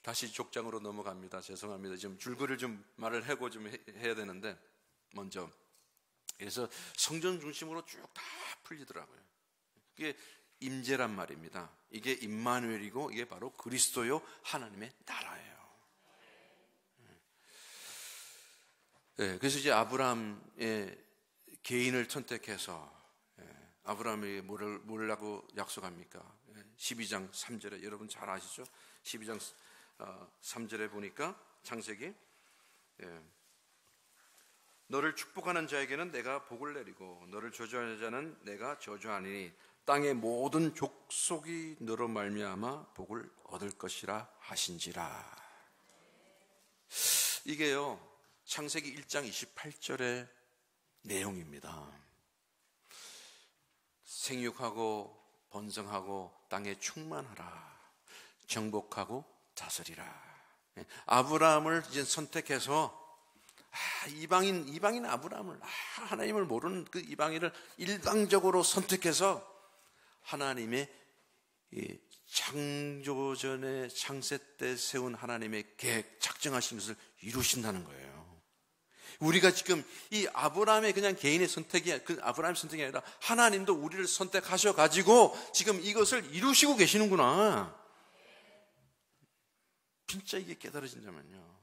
다시 족장으로 넘어갑니다. 죄송합니다. 지금 줄거리를 좀 말을 하고 좀 해야 되는데, 먼저 그래서 성전 중심으로 쭉 다 풀리더라고요. 이게 임재란 말입니다. 이게 임마누엘이고 이게 바로 그리스도요 하나님의 나라예요. 네, 그래서 이제 아브라함의 개인을 선택해서 아브라함이 뭘 하고 약속합니까? 12장 3절에 여러분 잘 아시죠? 12장 3절에 보니까 창세기 너를 축복하는 자에게는 내가 복을 내리고 너를 저주하는 자는 내가 저주하니 땅의 모든 족속이 너로 말미암아 복을 얻을 것이라 하신지라. 이게요 창세기 1장 28절의 내용입니다. 생육하고 번성하고 땅에 충만하라. 정복하고 다스리라. 아브라함을 이제 선택해서 이방인 아브라함을 하나님을 모르는 그 이방인을 일방적으로 선택해서 하나님의 창조전에 창세 때 세운 하나님의 계획 작정하신 것을 이루신다는 거예요. 우리가 지금 이 아브라함의 그냥 개인의 선택이 그 아브라함의 선택이 아니라 하나님도 우리를 선택하셔 가지고 지금 이것을 이루시고 계시는구나. 진짜 이게 깨달아진다면요,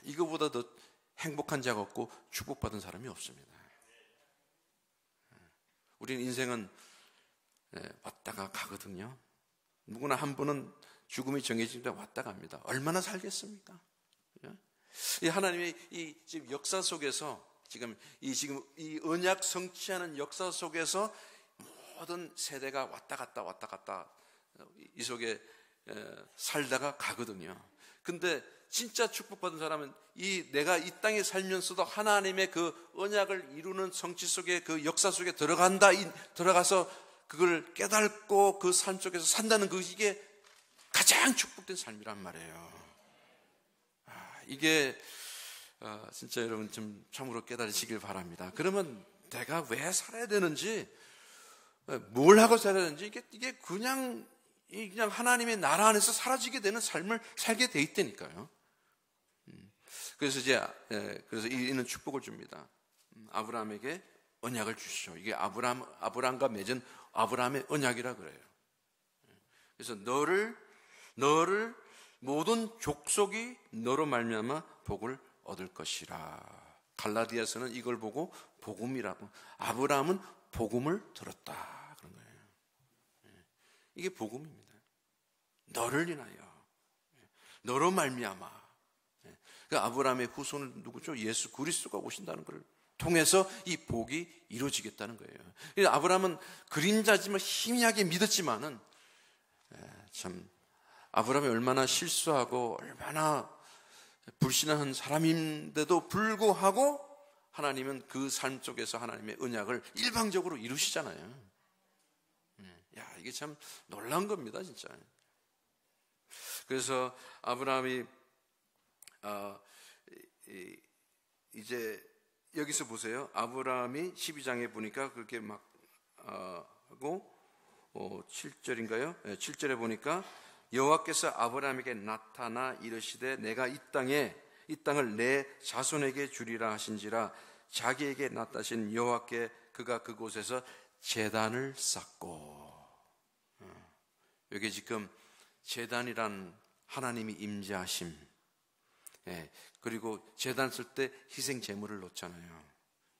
이거보다 더 행복한 자가 없고 축복받은 사람이 없습니다. 우리는 인생은 왔다가 가거든요. 누구나 한 분은 죽음이 정해질 때 왔다 갑니다. 얼마나 살겠습니까? 이 하나님의 이 지금 역사 속에서 지금 이 언약 성취하는 역사 속에서 모든 세대가 왔다 갔다 이 속에 살다가 가거든요. 근데 진짜 축복받은 사람은 내가 이 땅에 살면서도 하나님의 그 언약을 이루는 성취 속에 그 역사 속에 들어가서 그걸 깨닫고 그 삶 속에서 산다는 이게 가장 축복된 삶이란 말이에요. 이게 진짜 여러분 좀 참으로 깨달으시길 바랍니다. 그러면 내가 왜 살아야 되는지, 뭘 하고 살아야 되는지 이게 그냥 하나님의 나라 안에서 사라지게 되는 삶을 살게 돼 있다니까요. 그래서 그래서 이는 축복을 줍니다. 아브라함에게 언약을 주시오. 이게 아브라함과 맺은 아브라함의 언약이라 그래요. 그래서 너를 모든 족속이 너로 말미암아 복을 얻을 것이라. 갈라디아서는 이걸 보고 복음이라고. 아브라함은 복음을 들었다 그런 거예요. 이게 복음입니다. 너를 인하여, 너로 말미암아. 아브라함의 후손은 누구죠? 예수 그리스도가 오신다는 걸 통해서 이 복이 이루어지겠다는 거예요. 그래서 아브라함은 그림자지만 희미하게 믿었지만은 참 아브라함이 얼마나 실수하고 얼마나 불신한 사람인데도 불구하고 하나님은 그 삶 속에서 하나님의 언약을 일방적으로 이루시잖아요. 이게 참 놀라운 겁니다, 진짜. 그래서 아브라함이 이제 여기서 보세요. 아브라함이 12장에 보니까 그렇게 막 하고 7절인가요? 7절에 보니까 여호와께서 아브라함에게 나타나 이르시되 내가 이 땅을 내 자손에게 주리라 하신지라. 자기에게 나타나신 여호와께 그가 그곳에서 제단을 쌓고. 여기 지금 제단이란 하나님이 임재하심. 그리고 제단 쓸 때 희생 제물을 놓잖아요.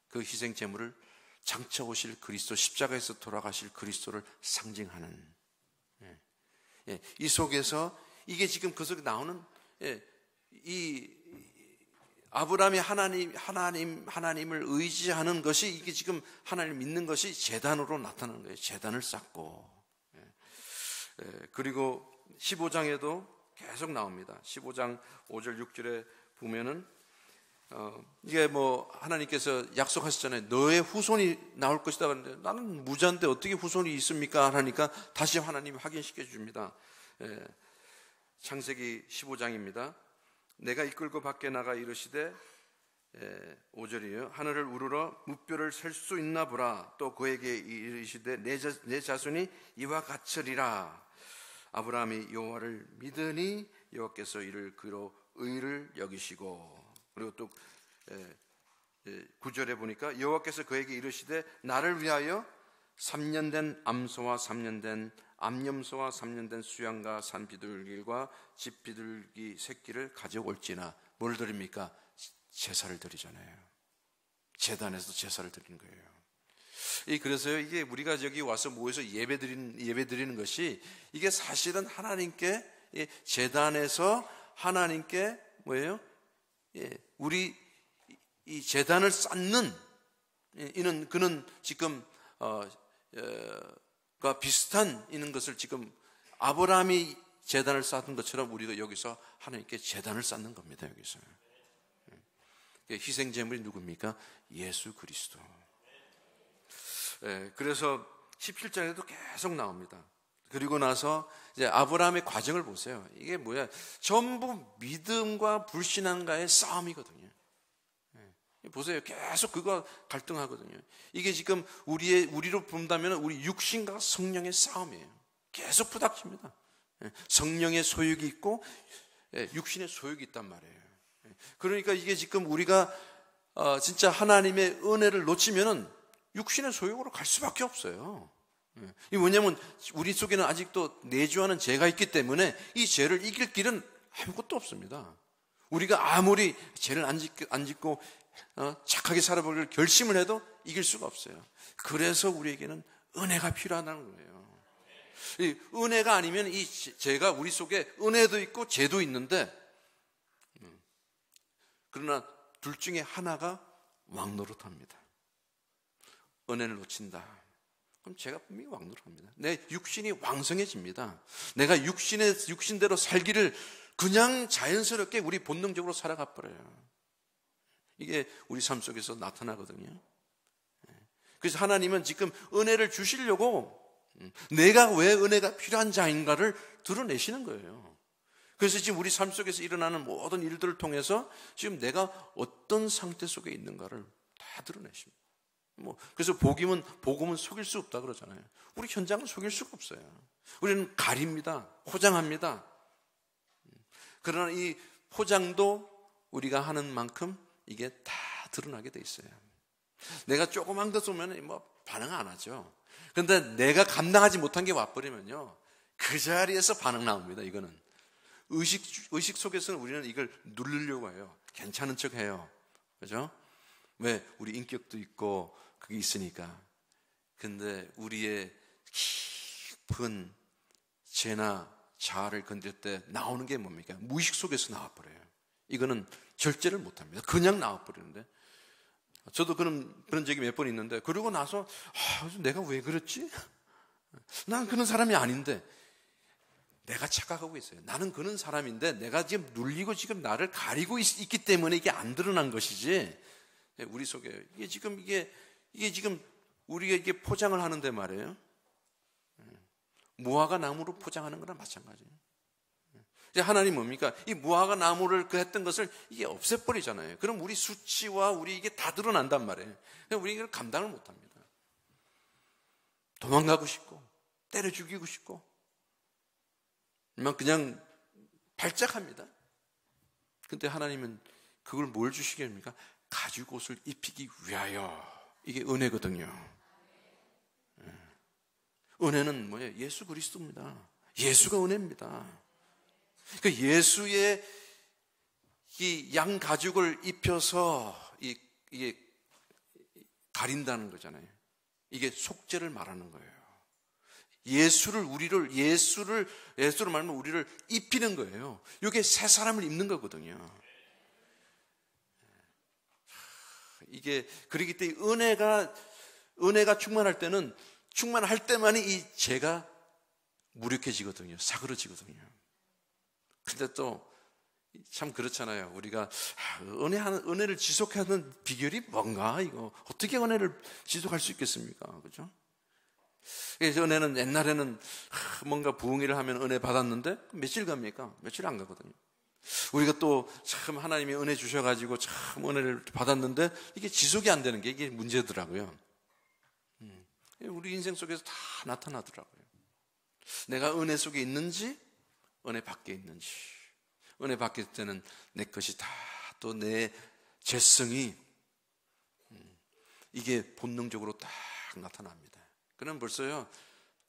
그 희생 제물을 장차 오실 그리스도, 십자가에서 돌아가실 그리스도를 상징하는. 이 속에서 이게 지금 그 속에 나오는 이 아브라함이 하나님을 의지하는 것이 이게 지금 하나님을 믿는 것이 제단으로 나타나는 거예요. 제단을 쌓고. 그리고 15장에도 계속 나옵니다. 15장 5절 6절에 보면은 이게 뭐 하나님께서 약속하셨잖아요. 너의 후손이 나올 것이다. 그런데 나는 무자인데 어떻게 후손이 있습니까? 하니까 다시 하나님이 확인시켜 줍니다. 창세기 15장입니다. 내가 이끌고 밖에 나가 이르시되 5절이에요. 하늘을 우러러 무뼈를 셀 수 있나 보라. 또 그에게 이르시되 내 자손이 이와 같으리라. 아브라함이 여호와를 믿으니 여호와께서 이를 그로 의를 여기시고. 그리고 또 9절에 보니까 여호와께서 그에게 이르시되 나를 위하여 3년 된 암소와 3년 된 암염소와 3년 된 수양과 산비둘기와 집비둘기 새끼를 가져올지나. 뭘 드립니까? 제사를 드리잖아요. 제단에서 제사를 드리는 거예요. 그래서요, 이게 우리가 저기 와서 모여서 예배 드리는 것이 이게 사실은 하나님께 제단에서 하나님께 뭐예요? 우리 이 제단을 쌓는 이는 그는 지금 가 비슷한 있는 것을 지금 아브라함이 제단을 쌓은 것처럼 우리가 여기서 하나님께 제단을 쌓는 겁니다. 여기서 희생 제물이 누굽니까? 예수 그리스도. 그래서 17절에도 계속 나옵니다. 그리고 나서 이제 아브라함의 과정을 보세요. 이게 뭐야? 전부 믿음과 불신앙과의 싸움이거든요. 보세요. 계속 그거 갈등하거든요. 이게 지금 우리로 본다면 우리 육신과 성령의 싸움이에요. 계속 부닥칩니다. 성령의 소욕이 있고 육신의 소욕이 있단 말이에요. 그러니까 이게 지금 우리가 진짜 하나님의 은혜를 놓치면은 육신의 소욕으로 갈 수밖에 없어요. 이게 뭐냐면 우리 속에는 아직도 내주하는 죄가 있기 때문에 이 죄를 이길 길은 아무것도 없습니다. 우리가 아무리 죄를 안 짓고 착하게 살아보기를 결심을 해도 이길 수가 없어요. 그래서 우리에게는 은혜가 필요하다는 거예요. 이 은혜가 아니면 이 죄가 우리 속에 은혜도 있고 죄도 있는데, 그러나 둘 중에 하나가 왕노릇합니다. 은혜를 놓친다. 그럼 제가 분명히 왕노릇합니다. 내 육신이 왕성해집니다. 내가 육신대로 살기를 그냥 자연스럽게 우리 본능적으로 살아가 버려요. 이게 우리 삶 속에서 나타나거든요. 그래서 하나님은 지금 은혜를 주시려고 내가 왜 은혜가 필요한 자인가를 드러내시는 거예요. 그래서 지금 우리 삶 속에서 일어나는 모든 일들을 통해서 지금 내가 어떤 상태 속에 있는가를 다 드러내십니다. 그래서 복음은 속일 수 없다 그러잖아요. 우리 현장은 속일 수가 없어요. 우리는 가립니다. 포장합니다. 그러나 이 포장도 우리가 하는 만큼 이게 다 드러나게 돼 있어요. 내가 조그만 것 쏘면 반응 안 하죠. 그런데 내가 감당하지 못한 게 와버리면요, 그 자리에서 반응 나옵니다. 이거는 의식 속에서는 우리는 이걸 누르려고 해요. 괜찮은 척 해요. 그죠? 왜? 우리 인격도 있고 그게 있으니까. 근데 우리의 깊은 죄나 자아를 건들 때 나오는 게 뭡니까? 무의식 속에서 나와버려요. 이거는 절제를 못합니다. 그냥 나와버리는데, 저도 그런 적이 몇 번 있는데, 그러고 나서 내가 왜 그랬지? 난 그런 사람이 아닌데, 내가 착각하고 있어요. 나는 그런 사람인데 내가 지금 눌리고 지금 나를 가리고 있기 때문에 이게 안 드러난 것이지, 우리 속에 이게 지금 우리가 이게 포장을 하는데 말이에요. 무화과 나무로 포장하는 거랑 마찬가지예요. 하나님 뭡니까? 이 무화과 나무를 했던 것을 이게 없애버리잖아요. 그럼 우리 수치와 우리 이게 다 드러난단 말이에요. 우리 이걸 감당을 못합니다. 도망가고 싶고 때려 죽이고 싶고 그냥 발작합니다. 근데 하나님은 그걸 뭘 주시겠습니까? 가죽옷을 입히기 위하여. 이게 은혜거든요. 은혜는 뭐예요? 예수 그리스도입니다. 예수가 은혜입니다. 그 예수의 이 양 가죽을 입혀서 이게 가린다는 거잖아요. 이게 속죄를 말하는 거예요. 예수를 말하면 우리를 입히는 거예요. 이게 새 사람을 입는 거거든요. 이게 그렇기 때문에 은혜가 충만할 때만이 이 죄가 무력해지거든요. 사그러지거든요. 근데 또 참 그렇잖아요. 우리가 은혜를 지속하는 비결이 뭔가, 이거 어떻게 은혜를 지속할 수 있겠습니까? 그죠? 그래서 은혜는 옛날에는 뭔가 부흥회를 하면 은혜 받았는데 며칠 갑니까? 며칠 안 가거든요. 우리가 또 참 하나님이 은혜 주셔가지고 참 은혜를 받았는데 이게 지속이 안 되는 게 이게 문제더라고요. 우리 인생 속에서 다 나타나더라고요. 내가 은혜 속에 있는지 은혜 밖에 있는지. 은혜 받을 때는 내 것이 다, 또 내 죄성이 이게 본능적으로 딱 나타납니다. 그럼 벌써요,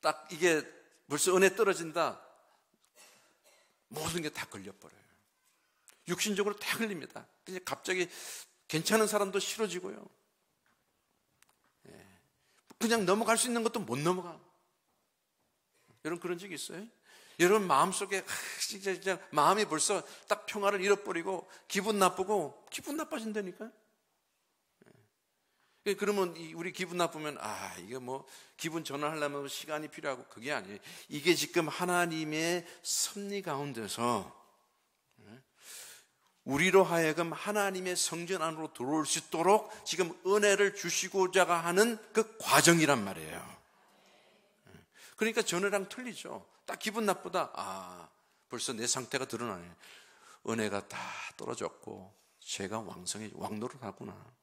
딱 이게 벌써 은혜 떨어진다. 모든 게 다 걸려버려요. 육신적으로 다 걸립니다. 그냥 갑자기 괜찮은 사람도 싫어지고요. 그냥 넘어갈 수 있는 것도 못 넘어가. 여러분 그런 적이 있어요? 여러분 마음속에 진짜 마음이 벌써 딱 평화를 잃어버리고 기분 나쁘고 기분 나빠진다니까요. 그러면 우리 기분 나쁘면 이게 뭐 기분 전환하려면 시간이 필요하고 그게 아니에요. 이게 지금 하나님의 섭리 가운데서 우리로 하여금 하나님의 성전 안으로 들어올 수 있도록 지금 은혜를 주시고자 하는 그 과정이란 말이에요. 그러니까 전에랑 틀리죠. 딱 기분 나쁘다. 벌써 내 상태가 드러나네. 은혜가 다 떨어졌고 제가 왕노를 하구나.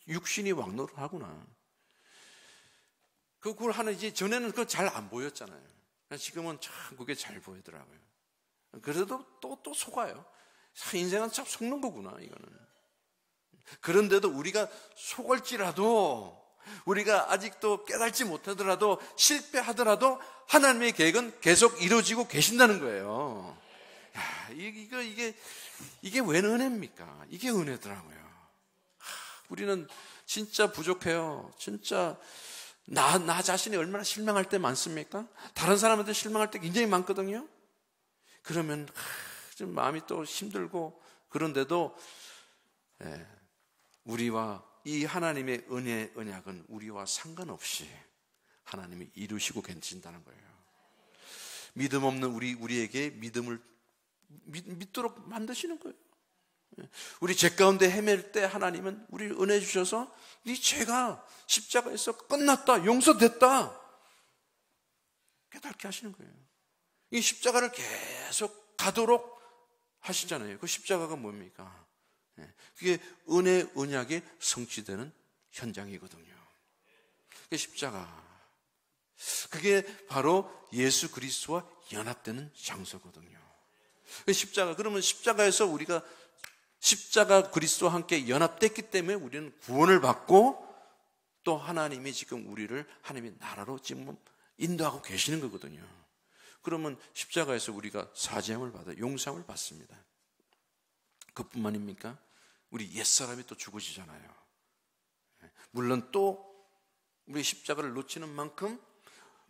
육신이 왕노를 하구나. 그걸 하는 이제 전에는 그거 잘 안 보였잖아요. 지금은 참 그게 잘 보이더라고요. 그래도 또 속아요. 인생은 참 속는 거구나, 이거는. 그런데도 우리가 속을지라도, 우리가 아직도 깨달지 못하더라도, 실패하더라도, 하나님의 계획은 계속 이루어지고 계신다는 거예요. 야, 이게 왜 은혜입니까? 이게 은혜더라고요. 우리는 진짜 부족해요. 진짜, 나 자신이 얼마나 실망할 때 많습니까? 다른 사람한테 실망할 때 굉장히 많거든요? 그러면, 좀 마음이 또 힘들고 그런데도 우리와 이 하나님의 언약은 우리와 상관없이 하나님이 이루시고 계신다는 거예요. 믿음 없는 우리에게 믿음을 믿도록 만드시는 거예요. 우리 죄 가운데 헤맬 때 하나님은 우리를 은혜 주셔서 네 죄가 십자가에서 끝났다, 용서됐다 깨닫게 하시는 거예요. 이 십자가를 계속 가도록 하시잖아요. 그 십자가가 뭡니까? 그게 은혜 언약이 성취되는 현장이거든요. 그게 십자가. 그게 바로 예수 그리스도와 연합되는 장소거든요. 십자가. 그러면 십자가에서 우리가 십자가 그리스도와 함께 연합됐기 때문에 우리는 구원을 받고 또 하나님이 지금 우리를 하나님의 나라로 지금 인도하고 계시는 거거든요. 그러면 십자가에서 우리가 사죄함을 받아 용서함을 받습니다. 그뿐만입니까? 우리 옛사람이 또 죽어지잖아요. 물론 또 우리 십자가를 놓치는 만큼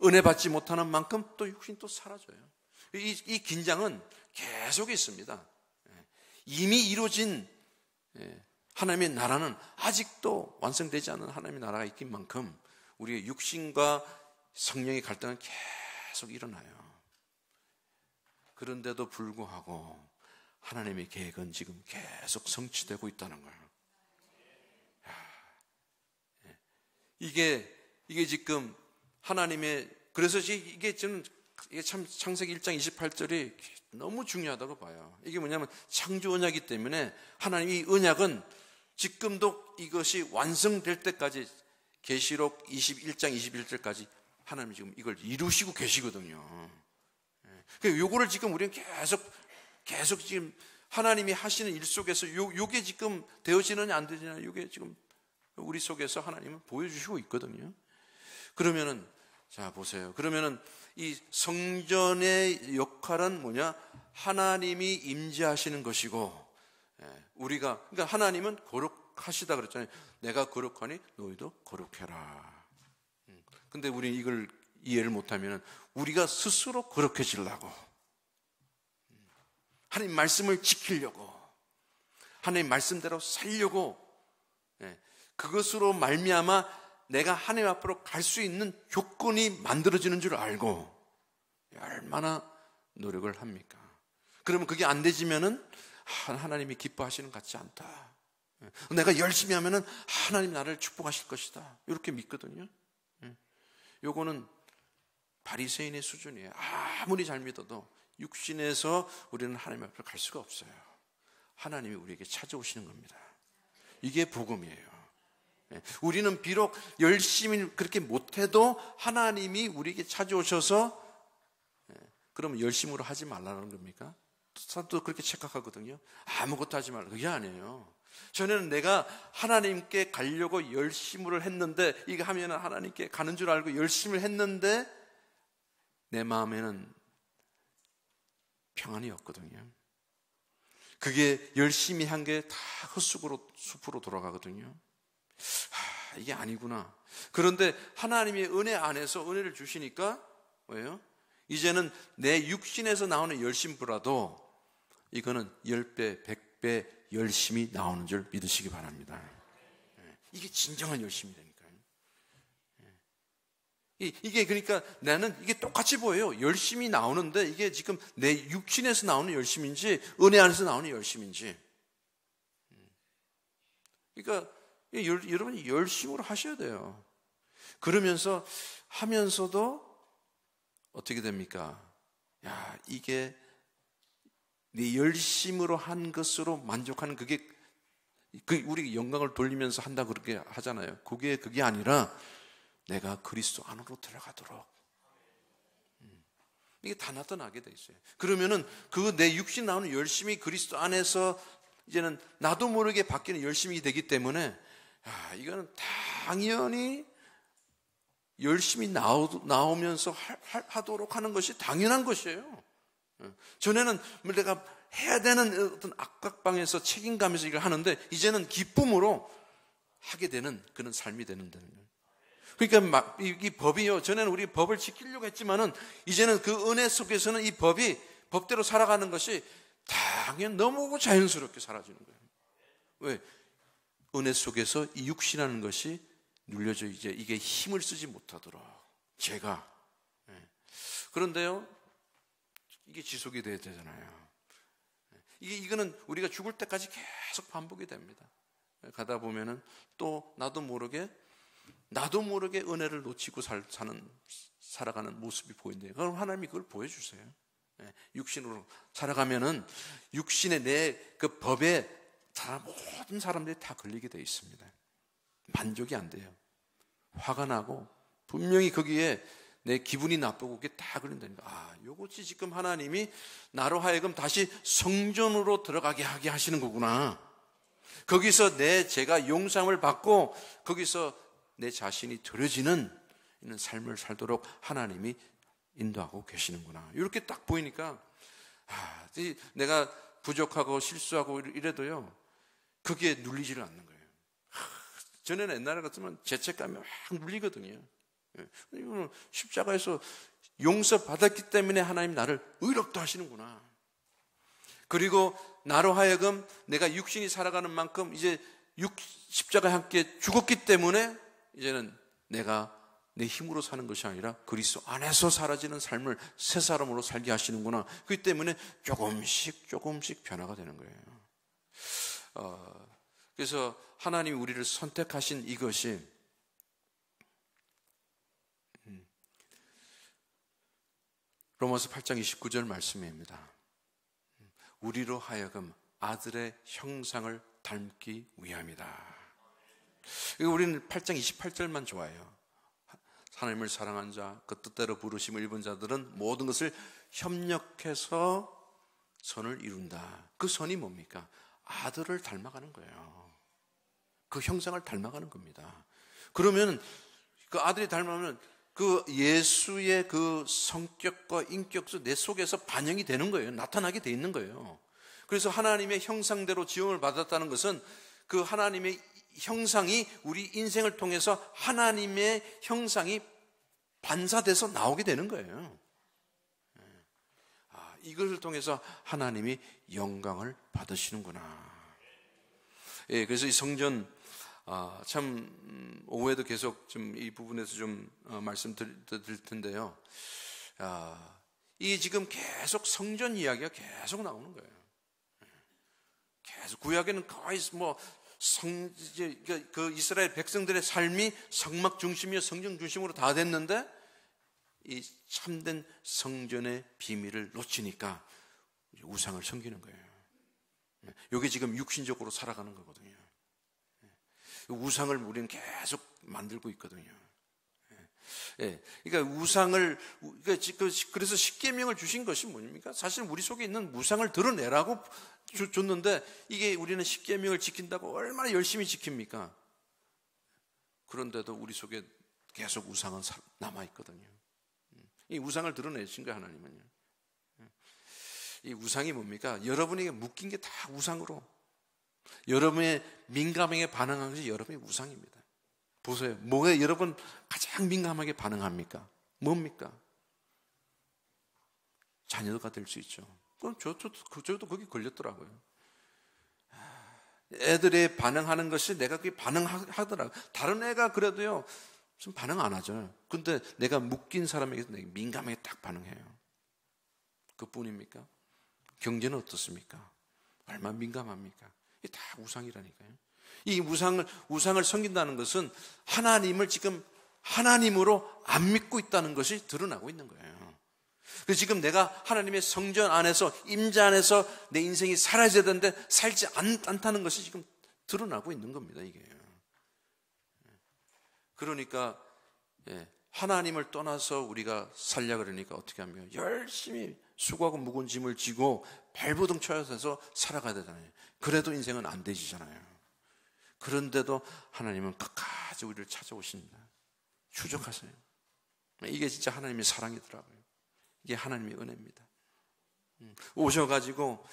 은혜 받지 못하는 만큼 또 육신이 또 사라져요. 이 긴장은 계속 있습니다. 이미 이루어진 하나님의 나라는 아직도 완성되지 않은 하나님의 나라가 있긴 만큼 우리의 육신과 성령의 갈등은 계속 일어나요. 그런데도 불구하고 하나님의 계획은 지금 계속 성취되고 있다는 거예요. 이게 지금 하나님의, 그래서 이게 참 창세기 1장 28절이 너무 중요하다고 봐요. 이게 뭐냐면 창조 언약이기 때문에 하나님 이 언약은 지금도 이것이 완성될 때까지 계시록 21장 21절까지 하나님 지금 이걸 이루시고 계시거든요. 그러니까 요거를 지금 우리는 계속 지금 하나님이 하시는 일 속에서 요게 지금 되어지느냐 안 되느냐 요게 지금 우리 속에서 하나님은 보여주시고 있거든요. 그러면은 자 보세요. 그러면은 이 성전의 역할은 뭐냐? 하나님이 임재하시는 것이고 우리가 그러니까 하나님은 거룩하시다 그랬잖아요. 내가 거룩하니 너희도 거룩해라. 근데 우리 이걸 이해를 못하면 우리가 스스로 거룩해지려고 하나님 말씀을 지키려고 하나님 말씀대로 살려고 그것으로 말미암아 내가 하나님 앞으로 갈 수 있는 조건이 만들어지는 줄 알고 얼마나 노력을 합니까? 그러면 그게 안 되지면은 하나님이 기뻐하시는 것 같지 않다. 내가 열심히 하면은 하나님 나를 축복하실 것이다. 이렇게 믿거든요. 요거는 바리새인의 수준이에요. 아무리 잘 믿어도 육신에서 우리는 하나님 앞으로 갈 수가 없어요. 하나님이 우리에게 찾아오시는 겁니다. 이게 복음이에요. 우리는 비록 열심히 그렇게 못해도 하나님이 우리에게 찾아오셔서 그러면 열심으로 하지 말라는 겁니까? 사람도 그렇게 착각하거든요. 아무것도 하지 말라. 그게 아니에요. 전에는 내가 하나님께 가려고 열심을 했는데, 이거 하면 하나님께 가는 줄 알고 열심을 했는데 내 마음에는 평안이 없거든요. 그게 열심히 한 게 다 숲으로 돌아가거든요. 이게 아니구나. 그런데 하나님의 은혜 안에서 은혜를 주시니까 뭐예요? 이제는 내 육신에서 나오는 열심보다도 이거는 10배, 100배 열심이 나오는 줄 믿으시기 바랍니다. 이게 진정한 열심이라니까요. 이게 그러니까 나는 이게 똑같이 보여요. 열심이 나오는데 이게 지금 내 육신에서 나오는 열심인지 은혜 안에서 나오는 열심인지. 그러니까 여러분이 열심으로 하셔야 돼요. 그러면서 하면서도 어떻게 됩니까? 야, 이게 네 열심으로 한 것으로 만족하는 그게 우리 영광을 돌리면서 한다 그렇게 하잖아요. 그게 아니라 내가 그리스도 안으로 들어가도록 이게 다 나타나게 돼 있어요. 그러면은 그 내 육신 나오는 열심이 그리스도 안에서 이제는 나도 모르게 바뀌는 열심이 되기 때문에 이거는 당연히 열심히 나오면서 하도록 하는 것이 당연한 것이에요. 전에는 내가 해야 되는 어떤 압박방에서 책임감에서 이걸 하는데 이제는 기쁨으로 하게 되는 그런 삶이 되는 거예요. 그러니까 이 법이요. 전에는 우리 법을 지키려고 했지만은 이제는 그 은혜 속에서는 이 법대로 살아가는 것이 당연 너무 자연스럽게 사라지는 거예요. 왜? 은혜 속에서 이 육신하는 것이 눌려져 이제 이게 힘을 쓰지 못하도록 제가. 그런데요, 이게 지속이 돼야 되잖아요. 이거는 우리가 죽을 때까지 계속 반복이 됩니다. 가다 보면은 또 나도 모르게 은혜를 놓치고 살아가는 모습이 보인대요. 그럼 하나님이 그걸 보여주세요. 육신으로 살아가면은 육신의 내 그 법에 모든 사람들이 다 걸리게 되어 있습니다. 만족이 안 돼요. 화가 나고 분명히 거기에 내 기분이 나쁘고 그게 다 걸린다니까. 요것이 지금 하나님이 나로 하여금 다시 성전으로 들어가게 하게 하시는 거구나. 거기서 제가 용서함을 받고 거기서 내 자신이 드려지는 삶을 살도록 하나님이 인도하고 계시는구나. 이렇게 딱 보이니까 내가 부족하고 실수하고 이래도요 그게 눌리지를 않는 거예요. 전에는 옛날에 같으면 죄책감이 막 눌리거든요. 십자가에서 용서받았기 때문에 하나님 나를 의롭다 하시는구나. 그리고 나로 하여금 내가 육신이 살아가는 만큼 이제 십자가에 함께 죽었기 때문에 이제는 내가 내 힘으로 사는 것이 아니라 그리스도 안에서 사라지는 삶을 새 사람으로 살게 하시는구나. 그렇기 때문에 조금씩 변화가 되는 거예요. 그래서 하나님이 우리를 선택하신 이것이 로마서 8장 29절 말씀입니다. 우리로 하여금 아들의 형상을 닮기 위함이다. 우리는 8장 28절만 좋아해요. 하나님을 사랑한 자, 그 뜻대로 부르심을 입은 자들은 모든 것을 협력해서 선을 이룬다. 그 선이 뭡니까? 아들을 닮아가는 거예요. 그 형상을 닮아가는 겁니다. 그러면 그 아들이 닮아가면 그 예수의 그 성격과 인격도 내 속에서 반영이 되는 거예요. 나타나게 돼 있는 거예요. 그래서 하나님의 형상대로 지음을 받았다는 것은 그 하나님의 형상이 우리 인생을 통해서 하나님의 형상이 반사돼서 나오게 되는 거예요. 이것을 통해서 하나님이 영광을 받으시는구나. 그래서 이 성전 참 오후에도 계속 좀 이 부분에서 좀 말씀드릴 텐데요. 이 지금 계속 성전 이야기가 계속 나오는 거예요. 계속 구약에는 거의 그 이스라엘 백성들의 삶이 성막 중심이요 성전 중심으로 다 됐는데 이 참된 성전의 비밀을 놓치니까 우상을 섬기는 거예요. 이게 지금 육신적으로 살아가는 거거든요. 우상을 우리는 계속 만들고 있거든요. 그러니까 우상을 그래서 십계명을 주신 것이 뭡니까? 사실 우리 속에 있는 우상을 드러내라고 줬는데 이게 우리는 십계명을 지킨다고 얼마나 열심히 지킵니까? 그런데도 우리 속에 계속 우상은 남아있거든요. 이 우상을 드러내신 거예요, 하나님은요. 이 우상이 뭡니까? 여러분에게 묶인 게 다 우상으로, 여러분의 민감하게 반응한 것이 여러분의 우상입니다. 보세요. 뭐에 여러분 가장 민감하게 반응합니까? 뭡니까? 자녀가 될 수 있죠. 그럼 저도 거기 걸렸더라고요. 애들이 반응하는 것이 내가 그게 반응하더라고요. 다른 애가 그래도요, 좀 반응 안 하죠. 근데 내가 묶인 사람에게서 내가 민감하게 딱 반응해요. 그뿐입니까? 경제는 어떻습니까? 얼마나 민감합니까? 이게 다 우상이라니까요. 이 우상을 섬긴다는 것은 하나님을 지금 하나님으로 안 믿고 있다는 것이 드러나고 있는 거예요. 그래서 지금 내가 하나님의 성전 안에서, 임자 안에서 내 인생이 살아야 되는데 살지 않다는 것이 지금 드러나고 있는 겁니다, 이게. 그러니까 하나님을 떠나서 우리가 살려 그러니까 어떻게 합니까? 열심히 수고하고 무거운 짐을 지고 발버둥 쳐서 살아가야 되잖아요. 그래도 인생은 안 되지잖아요. 그런데도 하나님은 끝까지 우리를 찾아오십니다. 추적하세요. 이게 진짜 하나님의 사랑이더라고요. 이게 하나님의 은혜입니다. 오셔가지고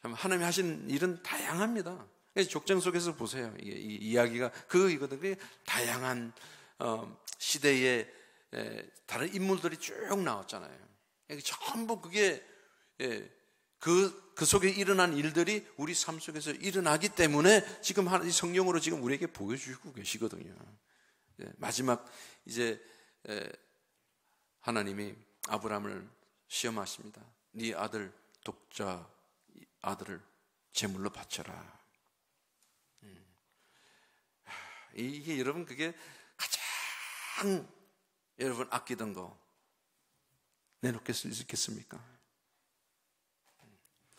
하나님이 하신 일은 다양합니다. 족장 속에서 보세요. 이 이야기가 그거거든요. 다양한 시대의 다른 인물들이 쭉 나왔잖아요. 전부 그게 그 속에 일어난 일들이 우리 삶 속에서 일어나기 때문에 지금 성령으로 지금 우리에게 보여주고 계시거든요. 마지막 이제 하나님이 아브라함을 시험하십니다. 네 아들 독자 아들을 제물로 바쳐라. 이게 여러분 그게 가장 여러분 아끼던 거 내놓을 수 있겠습니까?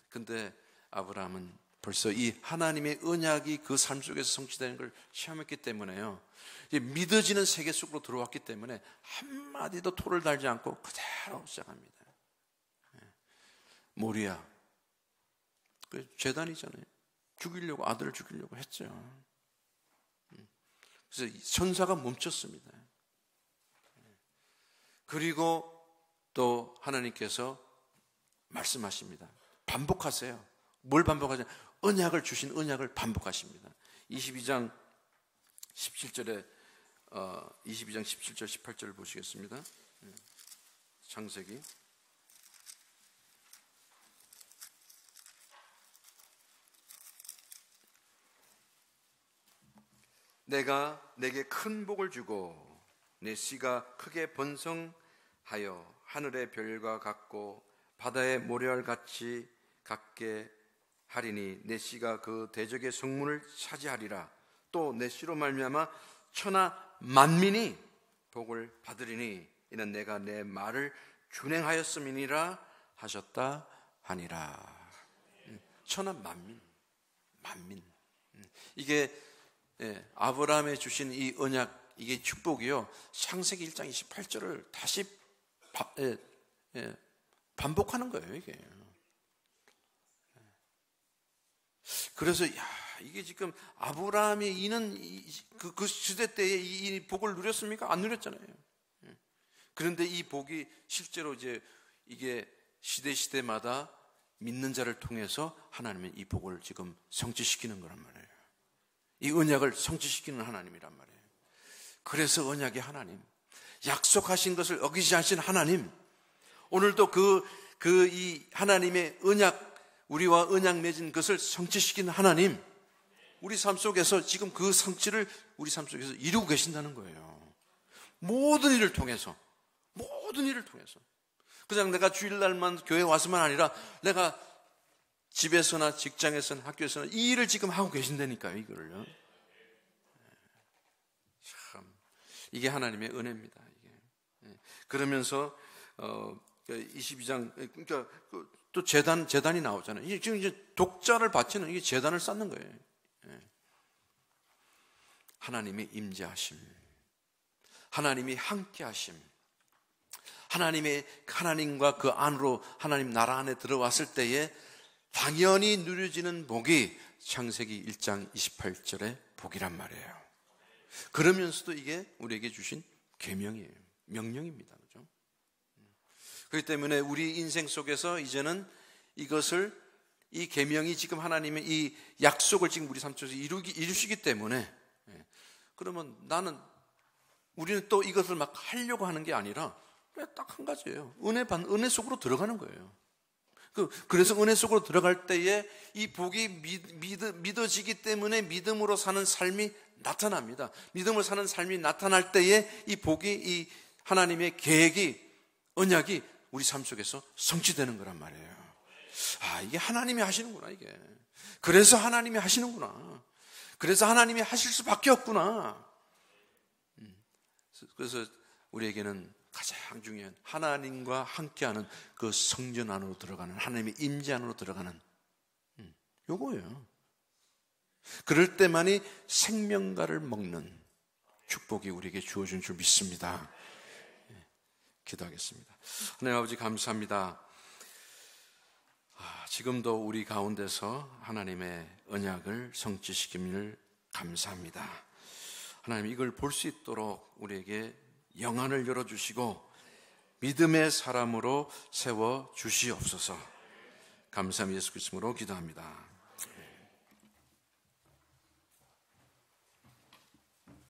근데 아브라함은 벌써 이 하나님의 언약이 그 삶 속에서 성취되는 걸 체험했기 때문에요. 믿어지는 세계 속으로 들어왔기 때문에 한마디도 토를 달지 않고 그대로 시작합니다. 모리아, 그 제단이잖아요. 죽이려고, 아들을 죽이려고 했죠. 그래서 천사가 멈췄습니다. 그리고 또 하나님께서 말씀하십니다. 반복하세요. 뭘 반복하세요? 언약을 주신 언약을 반복하십니다. 22장 17절에 22장 17절 18절을 보시겠습니다. 창세기 내가 내게 큰 복을 주고 내 씨가 크게 번성하여 하늘의 별과 같고 바다의 모래알같이 같게 하리니 내 씨가 그 대적의 성문을 차지하리라. 또 내 씨로 말미암아 천하 만민이 복을 받으리니 이는 내가 내 말을 준행하였음이니라 하셨다 하니라. 천하 만민. 이게 아브라함에 주신 이 언약, 이게 축복이요. 창세기 1장 28절을 다시 반복하는 거예요, 이게. 그래서 이게 지금 아브라함이 이는 그 시대 때에 이 복을 누렸습니까? 안 누렸잖아요. 그런데 이 복이 실제로 이제 이게 시대마다 믿는 자를 통해서 하나님은 이 복을 지금 성취시키는 거란 말이에요. 이 언약을 성취시키는 하나님이란 말이에요. 그래서 언약의 하나님, 약속하신 것을 어기지 않으신 하나님, 오늘도 이 하나님의 언약, 우리와 언약 맺은 것을 성취시키는 하나님, 우리 삶 속에서 지금 그 성취를 우리 삶 속에서 이루고 계신다는 거예요. 모든 일을 통해서. 그냥 내가 주일날만 교회 와서만 아니라 내가 집에서나 직장에서나 학교에서나 이 일을 지금 하고 계신다니까요, 이거를요. 참, 이게 하나님의 은혜입니다. 이게. 그러면서 22장, 그러니까 또 제단이 나오잖아요. 지금 이제 독자를 바치는 이게 제단을 쌓는 거예요. 하나님의 임재하심, 하나님이 함께하심, 하나님과 그 안으로 하나님 나라 안에 들어왔을 때에 당연히 누려지는 복이 창세기 1장 28절의 복이란 말이에요. 그러면서도 이게 우리에게 주신 계명이에요. 명령입니다. 그렇죠? 그렇기 때문에 우리 인생 속에서 이제는 이 계명이 지금 하나님의 이 약속을 지금 우리 삶 속에서 이루시기 때문에, 그러면 우리는 또 이것을 막 하려고 하는 게 아니라 딱 한 가지예요. 은혜 속으로 들어가는 거예요. 그래서 은혜 속으로 들어갈 때에 이 복이 믿어지기 때문에 믿음으로 사는 삶이 나타납니다. 믿음으로 사는 삶이 나타날 때에 이 복이, 이 하나님의 계획이, 언약이 우리 삶 속에서 성취되는 거란 말이에요. 이게 하나님이 하시는구나, 이게. 그래서 하나님이 하시는구나. 그래서 하나님이 하실 수밖에 없구나. 그래서 우리에게는 가장 중요한 하나님과 함께하는 그 성전 안으로 들어가는, 하나님의 임재 안으로 들어가는 요거예요. 그럴 때만이 생명과를 먹는 축복이 우리에게 주어진 줄 믿습니다. 기도하겠습니다. 하나님 아버지 감사합니다. 지금도 우리 가운데서 하나님의 언약을 성취시킴을 감사합니다. 하나님, 이걸 볼 수 있도록 우리에게 영안을 열어주시고 믿음의 사람으로 세워주시옵소서. 감사합니다. 예수 그리스도로 기도합니다.